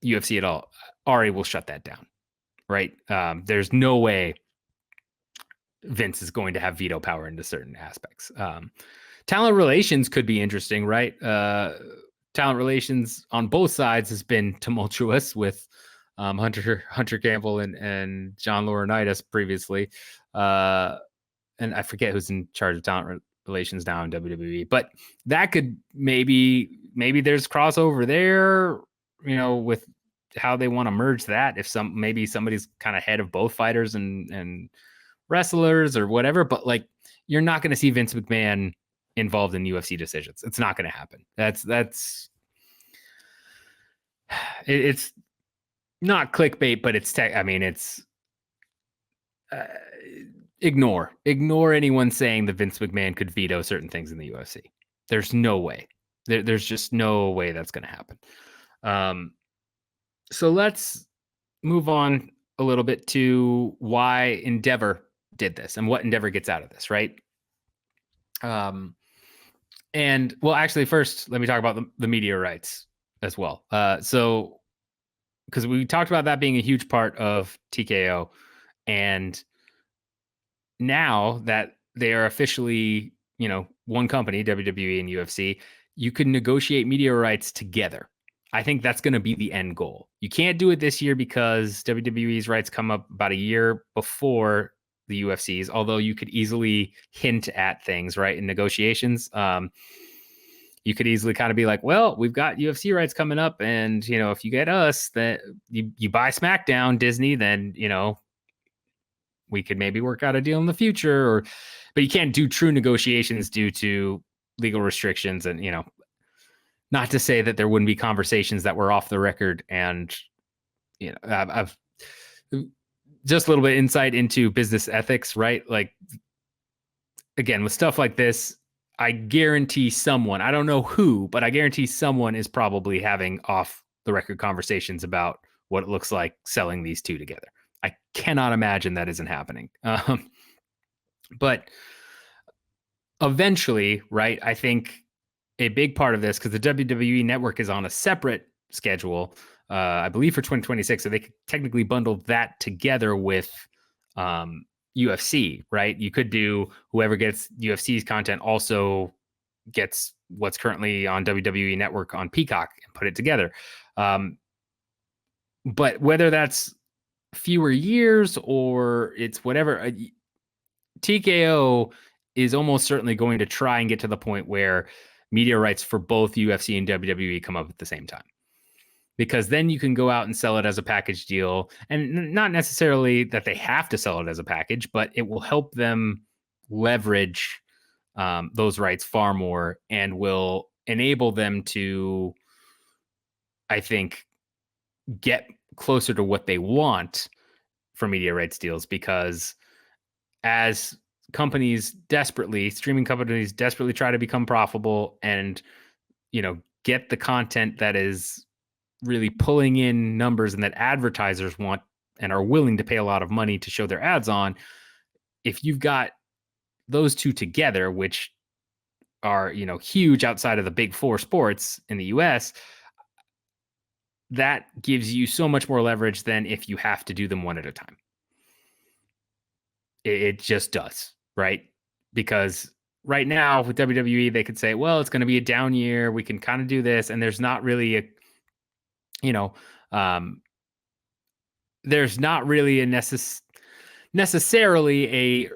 UFC at all, Ari will shut that down, right? There's no way Vince is going to have veto power into certain aspects. Talent relations could be interesting, right? talent relations on both sides has been tumultuous with Hunter Campbell and John Laurinaitis previously. And I forget who's in charge of talent relations now in WWE, but that could maybe there's crossover there, with how they want to merge that. If maybe somebody's kind of head of both fighters and wrestlers or whatever, but like you're not going to see Vince McMahon involved in UFC decisions. It's not going to happen. It's not clickbait, but it's it's ignore anyone saying that Vince McMahon could veto certain things in the UFC. There's no way. There's just no way that's going to happen. So let's move on a little bit to why Endeavor did this and what Endeavor gets out of this, right? And well, actually, first, let me talk about the media rights as well. So, because we talked about that being a huge part of TKO, and now that they are officially, one company, WWE and UFC, you can negotiate media rights together. I think that's going to be the end goal. You can't do it this year because WWE's rights come up about a year before the UFC's, although you could easily hint at things, right, in negotiations. You could easily kind of be like, well, we've got UFC rights coming up, and if you get us, that you buy SmackDown, Disney, then we could maybe work out a deal in the future. But you can't do true negotiations due to legal restrictions, and not to say that there wouldn't be conversations that were off the record. And I've just a little bit of insight into business ethics, right? Like, again, with stuff like this, I guarantee someone, I don't know who, but I guarantee someone is probably having off the record conversations about what it looks like selling these two together. I cannot imagine that isn't happening. But eventually, right, I think a big part of this, because the WWE network is on a separate schedule, I believe for 2026, so they could technically bundle that together with UFC, right? You could do whoever gets UFC's content also gets what's currently on WWE Network on Peacock and put it together. But whether that's fewer years or it's whatever, TKO is almost certainly going to try and get to the point where media rights for both UFC and WWE come up at the same time. Because then you can go out and sell it as a package deal, and not necessarily that they have to sell it as a package, but it will help them leverage those rights far more and will enable them to, I think, get closer to what they want for media rights deals. Because as streaming companies desperately try to become profitable and get the content that is really pulling in numbers and that advertisers want and are willing to pay a lot of money to show their ads on, if you've got those two together, which are huge outside of the big four sports in the US, that gives you so much more leverage than if you have to do them one at a time. It just does, right? Because right now with WWE, they could say, well, it's going to be a down year, we can kind of do this, and there's not really there's not really necessarily a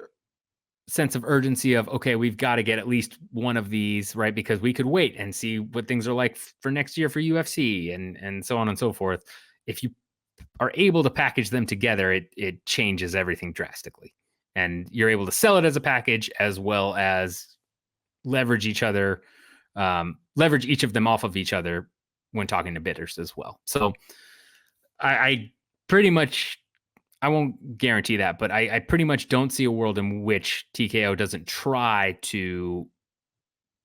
sense of urgency of, okay, we've got to get at least one of these, right? Because we could wait and see what things are like for next year for UFC and so on and so forth. If you are able to package them together, it changes everything drastically. And you're able to sell it as a package as well as leverage each other, leverage each of them off of each other when talking to bidders as well. So I pretty much, I won't guarantee that, but I pretty much don't see a world in which TKO doesn't try to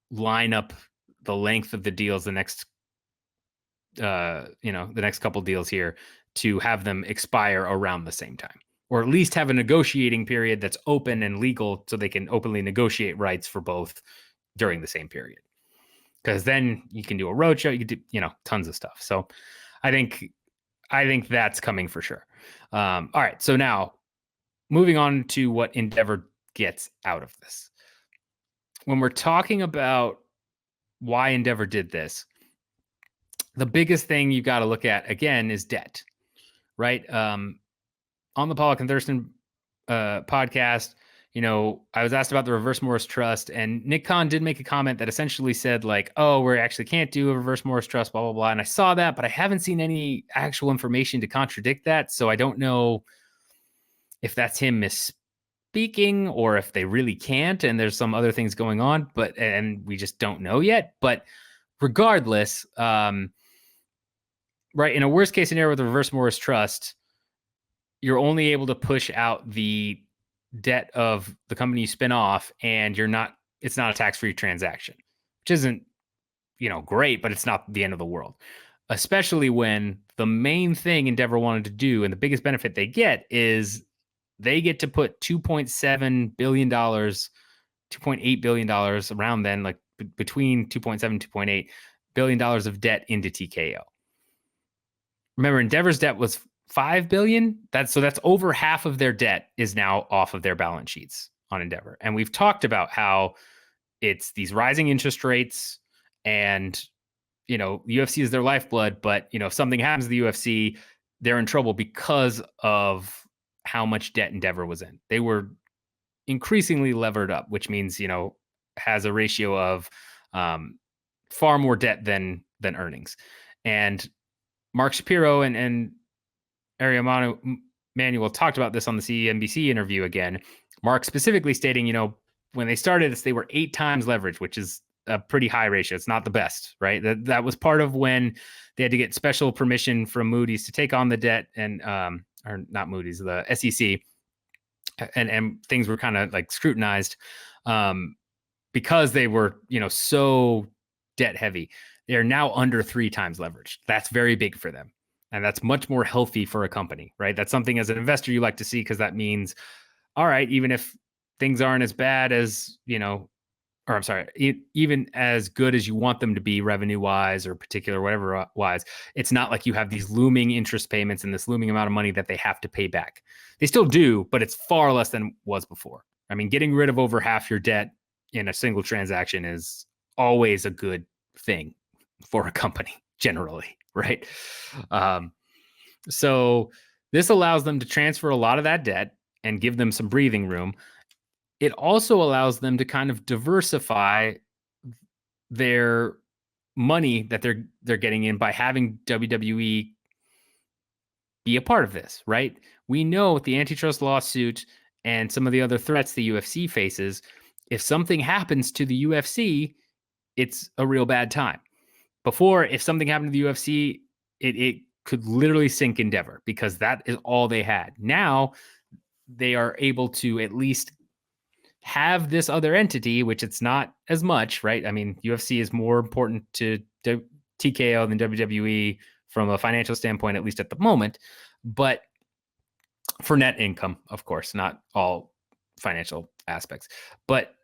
line up the length of the deals, the next couple deals here, to have them expire around the same time, or at least have a negotiating period that's open and legal so they can openly negotiate rights for both during the same period. Because then you can do a roadshow, you can do, tons of stuff. So I think that's coming for sure. All right. So now moving on to what Endeavor gets out of this. When we're talking about why Endeavor did this, the biggest thing you got to look at again is debt, right? On the Pollock and Thurston podcast, I was asked about the reverse Morris trust, and Nick Khan did make a comment that essentially said like, "Oh, we actually can't do a reverse Morris trust," blah blah blah. And I saw that, but I haven't seen any actual information to contradict that, so I don't know if that's him misspeaking or if they really can't, and there's some other things going on, and we just don't know yet. But regardless, right, in a worst case scenario with a reverse Morris trust, you're only able to push out the debt of the company you spin off, and it's not a tax-free transaction, which isn't, great, but it's not the end of the world. Especially when the main thing Endeavor wanted to do, and the biggest benefit they get is they get to put $2.7 billion, $2.8 billion around then, like between 2.7, $2.8 billion of debt into TKO. Remember, Endeavor's debt was $5 billion. That's over half of their debt is now off of their balance sheets on Endeavor. And we've talked about how it's these rising interest rates, and the UFC is their lifeblood, but if something happens to the UFC, they're in trouble because of how much debt Endeavor was in. They were increasingly levered up, which means, has a ratio of far more debt than earnings. And Mark Shapiro and Ariel Manuel talked about this on the CNBC interview again. Mark specifically stating, when they started this, they were 8 times leverage, which is a pretty high ratio. It's not the best, right? That was part of when they had to get special permission from Moody's to take on the debt, and or not Moody's, the SEC, and things were kind of like scrutinized because they were, so debt heavy. They're now under 3 times leverage. That's very big for them. And that's much more healthy for a company, right? That's something as an investor you like to see, because that means, all right, even if things aren't as bad as, or I'm sorry, even as good as you want them to be revenue wise or particular whatever wise, it's not like you have these looming interest payments and this looming amount of money that they have to pay back. They still do, but it's far less than it was before. I mean, getting rid of over half your debt in a single transaction is always a good thing for a company generally, right? So this allows them to transfer a lot of that debt and give them some breathing room. It also allows them to kind of diversify their money that they're getting in by having WWE be a part of this, right? We know with the antitrust lawsuit and some of the other threats the UFC faces, if something happens to the UFC, it's a real bad time. Before, if something happened to the UFC, it could literally sink Endeavor, because that is all they had. Now they are able to at least have this other entity, which it's not as much, right? I mean, UFC is more important to TKO than WWE from a financial standpoint, at least at the moment. But for net income, of course, not all financial aspects. But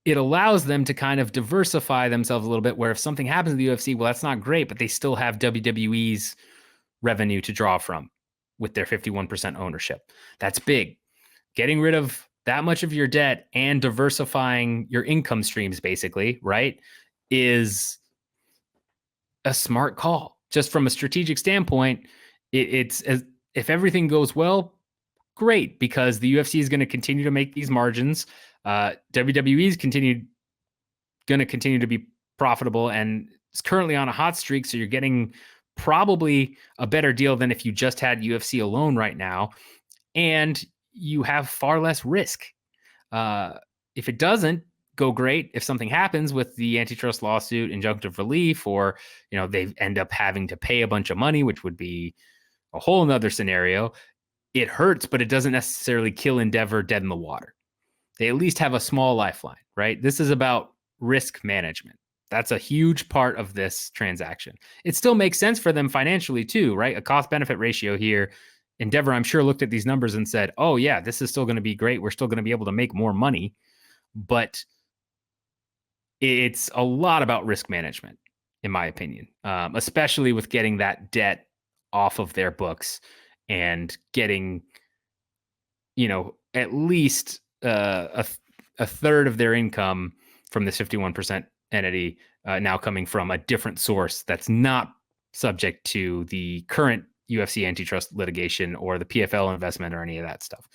it allows them to kind of diversify themselves a little bit, where if something happens to the UFC, well, that's not great, but they still have WWE's revenue to draw from with their 51% ownership. That's big. Getting rid of that much of your debt and diversifying your income streams, basically, right, is a smart call. Just from a strategic standpoint, it's if everything goes well, great, because the UFC is going to continue to make these margins. WWE is going to continue to be profitable, and it's currently on a hot streak. So you're getting probably a better deal than if you just had UFC alone right now, and you have far less risk. If it doesn't go great, if something happens with the antitrust lawsuit, injunctive relief, or they end up having to pay a bunch of money, which would be a whole nother scenario, it hurts, but it doesn't necessarily kill Endeavor dead in the water. They at least have a small lifeline, right? This is about risk management. That's a huge part of this transaction. It still makes sense for them financially too, right? A cost benefit ratio here. Endeavor, I'm sure, looked at these numbers and said, oh yeah, this is still going to be great. We're still going to be able to make more money. But it's a lot about risk management, in my opinion, especially with getting that debt off of their books and getting, at least a third of their income from this 51% entity now coming from a different source that's not subject to the current UFC antitrust litigation or the PFL investment or any of that stuff.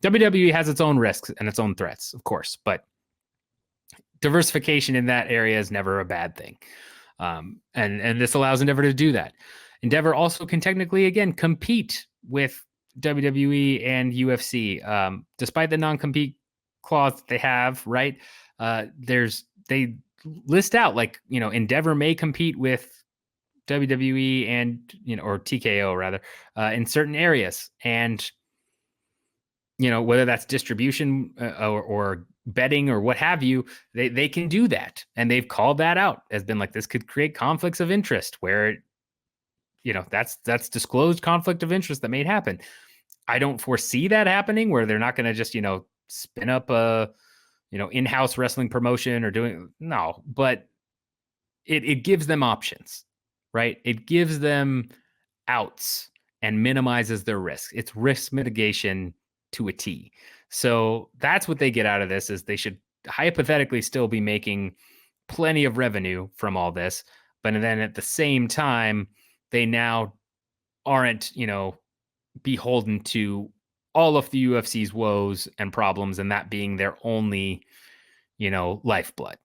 WWE has its own risks and its own threats, of course, but diversification in that area is never a bad thing. And this allows Endeavor to do that. Endeavor also can technically, again, compete with WWE and UFC, despite the non-compete clause that they have, right? They list out like, Endeavor may compete with WWE and, or TKO rather, in certain areas. And, whether that's distribution or betting or what have you, they can do that. And they've called that out as been like, this could create conflicts of interest where, that's disclosed conflict of interest that may happen. I don't foresee that happening where they're not going to just, spin up a, in-house wrestling promotion or no, but it gives them options, right? It gives them outs and minimizes their risk. It's risk mitigation to a T. So that's what they get out of this is they should hypothetically still be making plenty of revenue from all this. But then at the same time, they now aren't, beholden to all of the UFC's woes and problems and that being their only, lifeblood.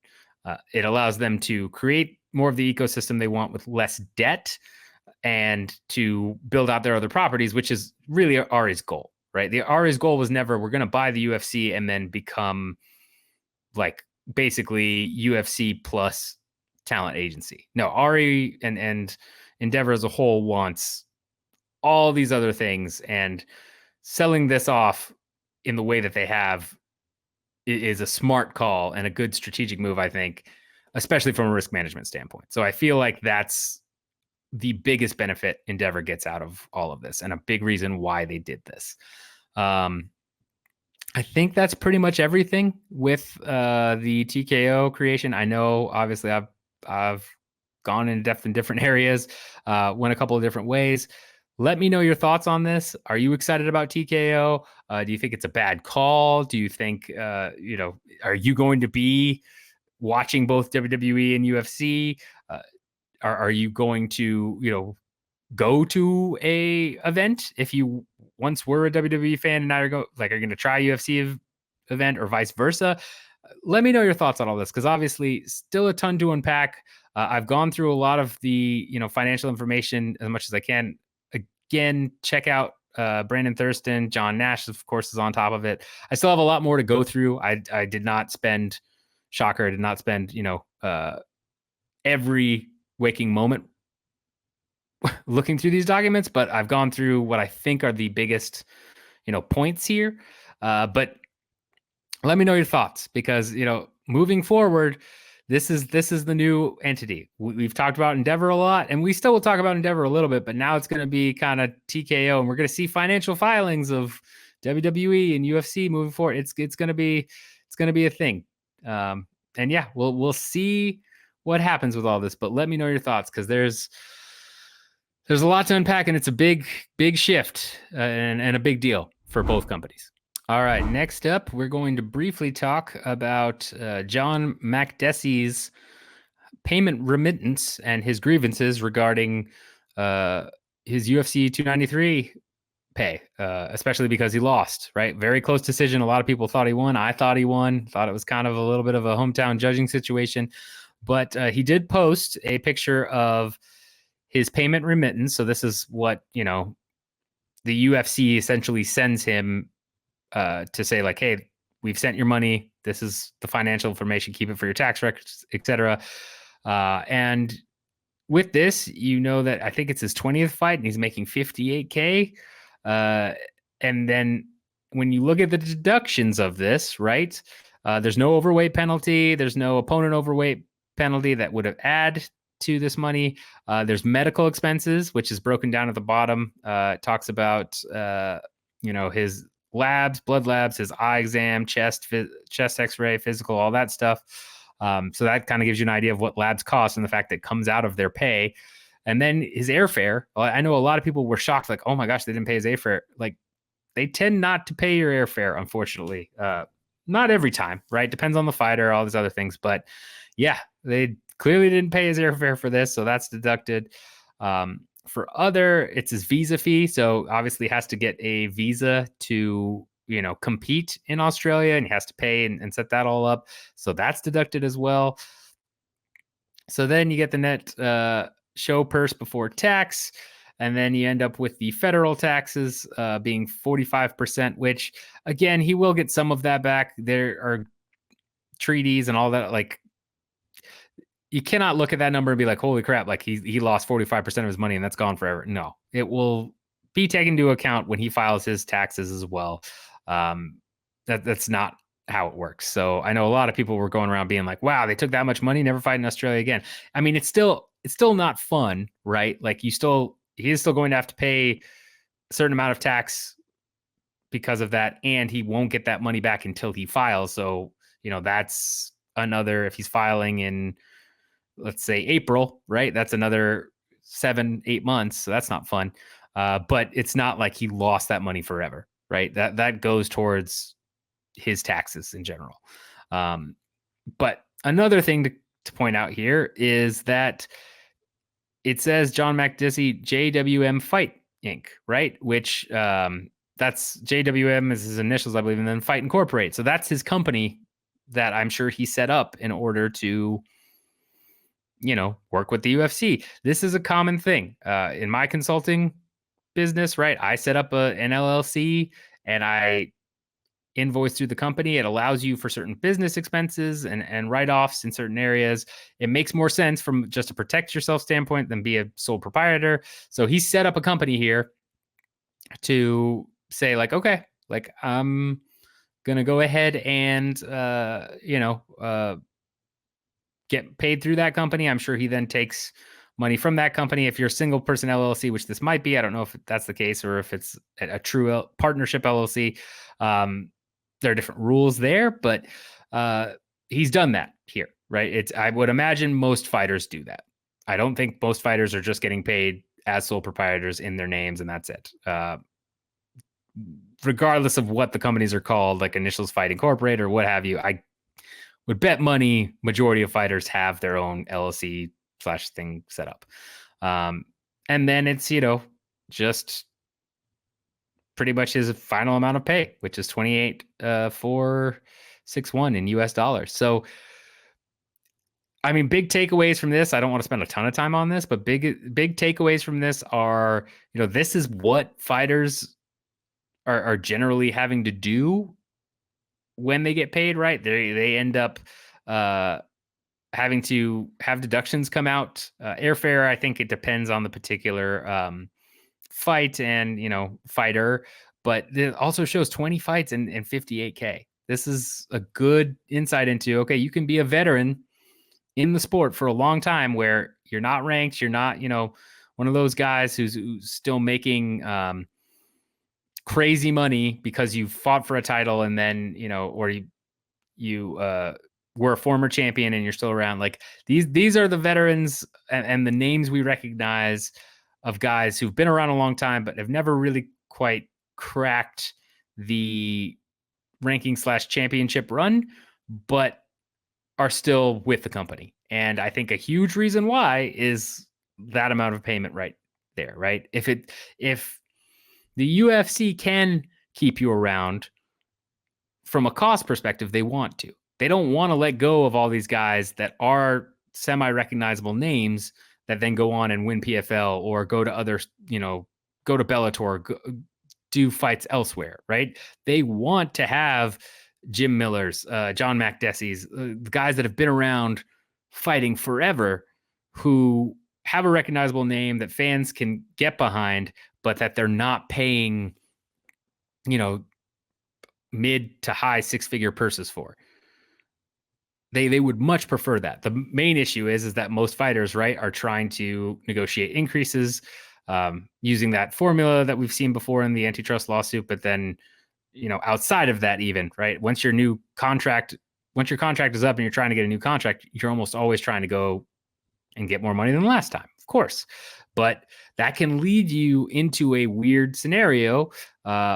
It allows them to create more of the ecosystem they want with less debt and to build out their other properties, which is really Ari's goal, right? Ari's goal was never, we're going to buy the UFC and then become like basically UFC plus talent agency. No, Ari and Endeavor as a whole wants all these other things, and selling this off in the way that they have is a smart call and a good strategic move, I think, especially from a risk management standpoint. So I feel like that's the biggest benefit Endeavor gets out of all of this and a big reason why they did this. I think that's pretty much everything with the TKO creation. I know, obviously, I've gone in depth in different areas, went a couple of different ways. Let me know your thoughts on this. Are you excited about TKO? Do you think it's a bad call? Do you think, are you going to be watching both WWE and UFC? Are you going to, go to a event if you once were a WWE fan and now are going to try UFC event or vice versa? Let me know your thoughts on all this because obviously still a ton to unpack. I've gone through a lot of the financial information as much as I can. Again, check out Brandon Thurston. John Nash, of course, is on top of it. I still have a lot more to go through. I did not spend, shocker, I did not spend, every waking moment looking through these documents, but I've gone through what I think are the biggest, points here. But let me know your thoughts because, moving forward, this is the new entity. We've talked about Endeavor a lot, and we still will talk about Endeavor a little bit, but now it's going to be kind of TKO, and we're going to see financial filings of WWE and UFC moving forward. It's going to be a thing. And yeah, we'll see what happens with all this, but let me know your thoughts because there's a lot to unpack, and it's a big shift and a big deal for both companies. All right, next up, we're going to briefly talk about John Makdessi's payment remittance and his grievances regarding his UFC 293 pay, especially because he lost, right? Very close decision. A lot of people thought he won. I thought he won. Thought it was kind of a little bit of a hometown judging situation. But he did post a picture of his payment remittance. So this is what, the UFC essentially sends him to say like, hey, we've sent your money. This is the financial information. Keep it for your tax records, etc. And with this, that I think it's his 20th fight and he's making $58K. And then when you look at the deductions of this, right, there's no overweight penalty. There's no opponent overweight penalty that would have added to this money. There's medical expenses, which is broken down at the bottom. It talks about, his labs, blood labs, his eye exam, chest x-ray, physical, all that stuff. So that kind of gives you an idea of what labs cost and the fact that it comes out of their pay. And then his airfare. I know a lot of people were shocked, like, oh my gosh, they didn't pay his airfare. Like, they tend not to pay your airfare, unfortunately. Not every time, right? Depends on the fighter, all these other things. But yeah, they clearly didn't pay his airfare for this, so that's deducted. For other, it's his visa fee. So obviously has to get a visa to, compete in Australia, and he has to pay and set that all up. So that's deducted as well. So then you get the net show purse before tax. And then you end up with the federal taxes being 45%, which again, he will get some of that back. There are treaties and all that. Like, you cannot look at that number and be like, holy crap, like he lost 45% of his money and that's gone forever. No, it will be taken into account when he files his taxes as well. That's not how it works. So I know a lot of people were going around being like, wow, they took that much money, never fight in Australia again. I mean, it's still not fun, right? Like he is still going to have to pay a certain amount of tax because of that, and he won't get that money back until he files. So, that's another, if he's filing in, let's say, April, right? That's another 7-8 months. So that's not fun. But it's not like he lost that money forever, right? That goes towards his taxes in general. But another thing to point out here is that it says John Makdessi JWM Fight Inc., right? Which that's JWM is his initials, I believe, and then Fight Incorporate. So that's his company that I'm sure he set up in order to, work with the UFC. This is a common thing in my consulting business, right? I set up an LLC and I invoice through the company. It allows you for certain business expenses and write-offs in certain areas. It makes more sense from just a protect yourself standpoint than be a sole proprietor. So he set up a company here to say like, okay, like I'm going to go ahead and, get paid through that company. I'm sure he then takes money from that company. If you're a single person LLC, which this might be, I don't know if that's the case or if it's a true partnership LLC. There are different rules there, but he's done that here, right? I would imagine most fighters do that. I don't think most fighters are just getting paid as sole proprietors in their names and that's it. Regardless of what the companies are called, like Initials Fight Incorporated or what have you, I would bet money majority of fighters have their own LLC / thing set up. And then it's, just pretty much his final amount of pay, which is 28,461 in US dollars. So, I mean, big takeaways from this. I don't want to spend a ton of time on this, but big takeaways from this are, this is what fighters are generally having to do when they get paid, right? They end up having to have deductions come out. Airfare, I think it depends on the particular fight and, fighter, but it also shows 20 fights and 58K. This is a good insight into, okay, you can be a veteran in the sport for a long time where you're not ranked. You're not, one of those guys who's still making crazy money because you fought for a title and then, or you were a former champion and you're still around. Like these are the veterans and the names we recognize of guys who've been around a long time, but have never really quite cracked the ranking / championship run, but are still with the company. And I think a huge reason why is that amount of payment right there, right? If the UFC can keep you around from a cost perspective, they want to. They don't want to let go of all these guys that are semi-recognizable names that then go on and win PFL or go to other, go to Bellator, do fights elsewhere, right? They want to have Jim Miller's, John Makdessi's, the guys that have been around fighting forever who have a recognizable name that fans can get behind, but that they're not paying, mid to high 6-figure purses for. They would much prefer that. The main issue is that most fighters, right, are trying to negotiate increases using that formula that we've seen before in the antitrust lawsuit. But then, outside of that, even, right, once your contract is up and you're trying to get a new contract, you're almost always trying to go and get more money than last time, of course. But that can lead you into a weird scenario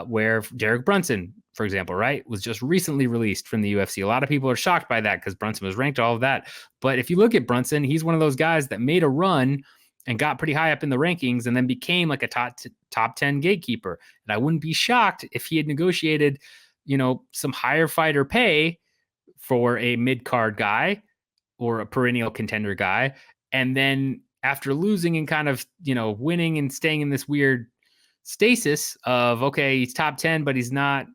where Derek Brunson for example, right, was just recently released from the UFC. A lot of people are shocked by that because Brunson was ranked, all of that. But if you look at Brunson, he's one of those guys that made a run and got pretty high up in the rankings and then became like a top 10 gatekeeper. And I wouldn't be shocked if he had negotiated, some higher fighter pay for a mid-card guy or a perennial contender guy. And then after losing and kind of, winning and staying in this weird stasis of, okay, he's top 10, but he's not,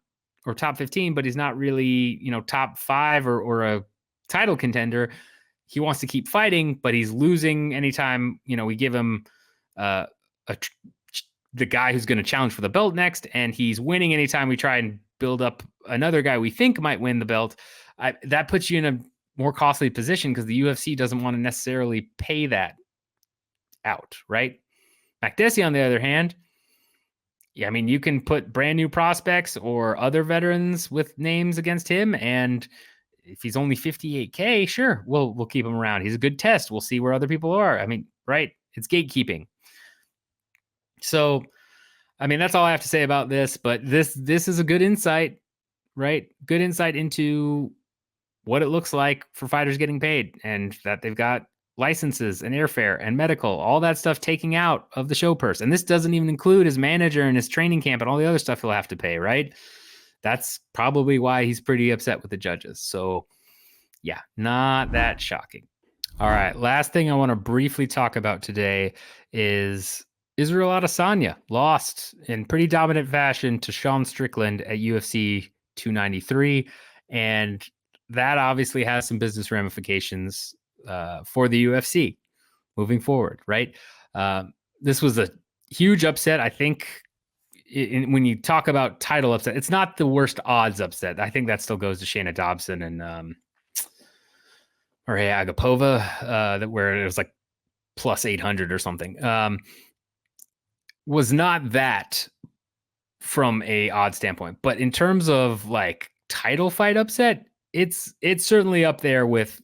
or top 15, but he's not really, top 5 or a title contender. He wants to keep fighting, but he's losing anytime, we give him the guy who's going to challenge for the belt next, and he's winning anytime we try and build up another guy we think might win the belt. That puts you in a more costly position because the UFC doesn't want to necessarily pay that out, right? Makdessi, on the other hand, I mean, you can put brand new prospects or other veterans with names against him, and if he's only 58K, sure, we'll keep him around. He's a good test. We'll see where other people are. I mean, right? It's gatekeeping. So, I mean, that's all I have to say about this, but this is a good insight, right? Good insight into what it looks like for fighters getting paid, and that they've got licenses and airfare and medical, all that stuff taking out of the show purse. And this doesn't even include his manager and his training camp and all the other stuff he'll have to pay, right? That's probably why he's pretty upset with the judges. So yeah, not that shocking. All right, last thing I want to briefly talk about today is Israel Adesanya lost in pretty dominant fashion to Sean Strickland at UFC 293. And that obviously has some business ramifications for the UFC moving forward, right? This was a huge upset. I think when you talk about title upset, it's not the worst odds upset. I think that still goes to Shayna Dobson and or Agapova, where it was like plus 800 or something. Was not that from a odd standpoint, but in terms of like title fight upset, it's certainly up there with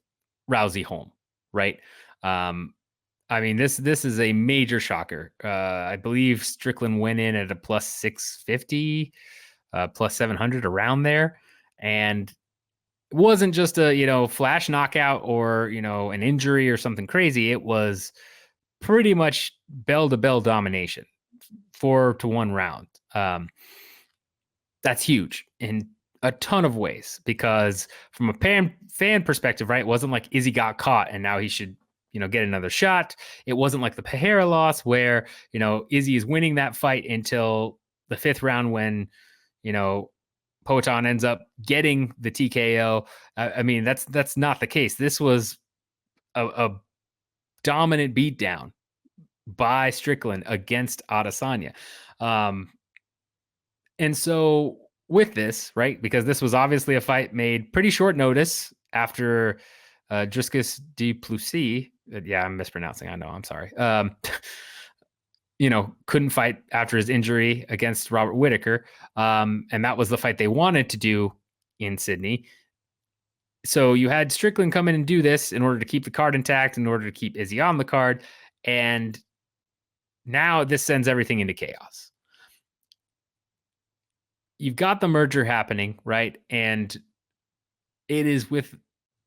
Rousey Holm, right? I mean, this is a major shocker. I believe Strickland went in at a plus 650, plus 700 around there, and it wasn't just a flash knockout or an injury or something crazy. It was pretty much bell to bell domination, 4-1 round. That's huge in a ton of ways because from a fan perspective, right? It wasn't like Izzy got caught and now he should get another shot. It wasn't like the Pereira loss where Izzy is winning that fight until the 5th round when Poatan ends up getting the TKO. I mean, that's not the case. This was a dominant beatdown by Strickland against Adesanya. And so with this, right, because this was obviously a fight made pretty short notice after Dricus du Plessis, yeah, I'm mispronouncing, I know, I'm sorry, couldn't fight after his injury against Robert Whittaker. And that was the fight they wanted to do in Sydney. So you had Strickland come in and do this in order to keep the card intact, in order to keep Izzy on the card. And now this sends everything into chaos. You've got the merger happening, right? And it is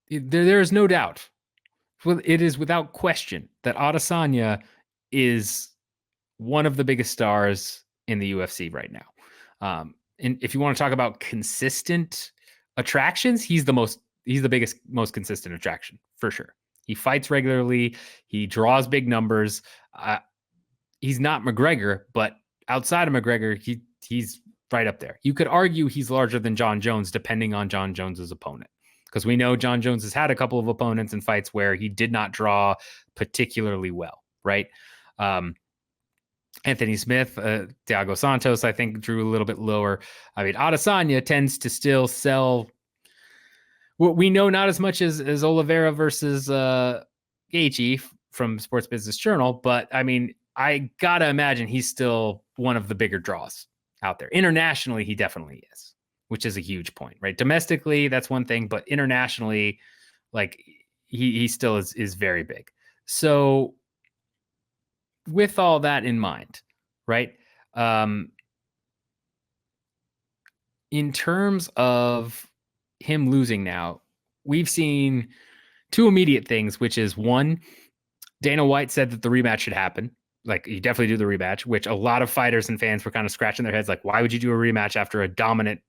there is no doubt. It is without question that Adesanya is one of the biggest stars in the UFC right now. And if you want to talk about consistent attractions, he's the biggest, most consistent attraction for sure. He fights regularly. He draws big numbers. He's not McGregor, but outside of McGregor, he's right up there. You could argue he's larger than John Jones, depending on John Jones's opponent, because we know John Jones has had a couple of opponents in fights where he did not draw particularly well, right? Anthony Smith, Thiago Santos, I think, drew a little bit lower. I mean, Adesanya tends to still sell what we know, not as much as Oliveira versus Gaethje from Sports Business Journal, but I mean, I gotta imagine he's still one of the bigger draws out there. Internationally, he definitely is, which is a huge point, right? Domestically, that's one thing, but internationally, like he still is very big. So with all that in mind, right? in terms of him losing now, we've seen two immediate things, which is one, Dana White said that the rematch should happen. Like, you definitely do the rematch, which a lot of fighters and fans were kind of scratching their heads. Like, why would you do a rematch after a dominant,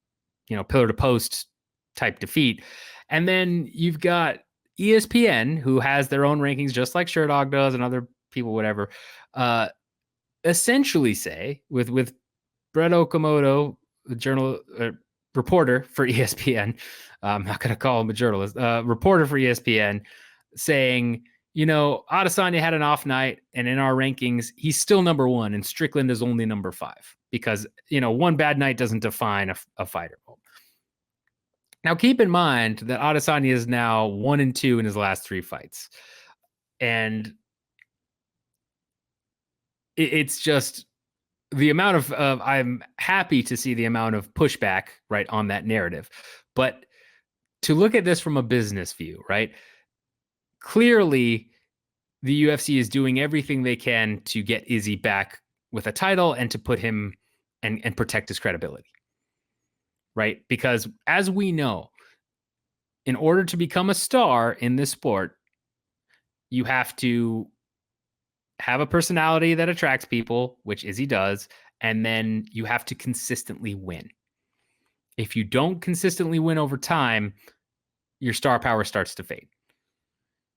pillar to post type defeat? And then you've got ESPN, who has their own rankings, just like Sherdog does and other people, whatever, essentially say with Brett Okamoto, the reporter for ESPN. I'm not going to call him a journalist, reporter for ESPN, saying, Adesanya had an off night, and in our rankings, he's still number one, and Strickland is only number 5 because, one bad night doesn't define a fighter. Now, keep in mind that Adesanya is now 1-2 in his last 3 fights. And it's just the amount of I'm happy to see the amount of pushback, right, on that narrative. But to look at this from a business view, right, clearly the UFC is doing everything they can to get Izzy back with a title and to put him and protect his credibility, right? Because as we know, in order to become a star in this sport, you have to have a personality that attracts people, which Izzy does, and then you have to consistently win. If you don't consistently win over time, your star power starts to fade.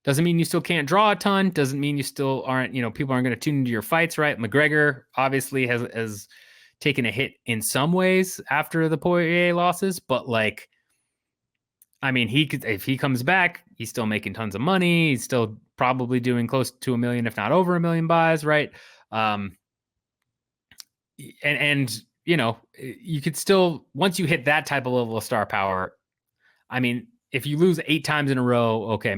Doesn't mean you still can't draw a ton. Doesn't mean you still aren't, people aren't going to tune into your fights, right? McGregor obviously has taken a hit in some ways after the Poirier losses, but he could, if he comes back, he's still making tons of money. He's still probably doing close to 1 million, if not over 1 million buys, right? And you could still, once you hit that type of level of star power, if you lose 8 times in a row, okay,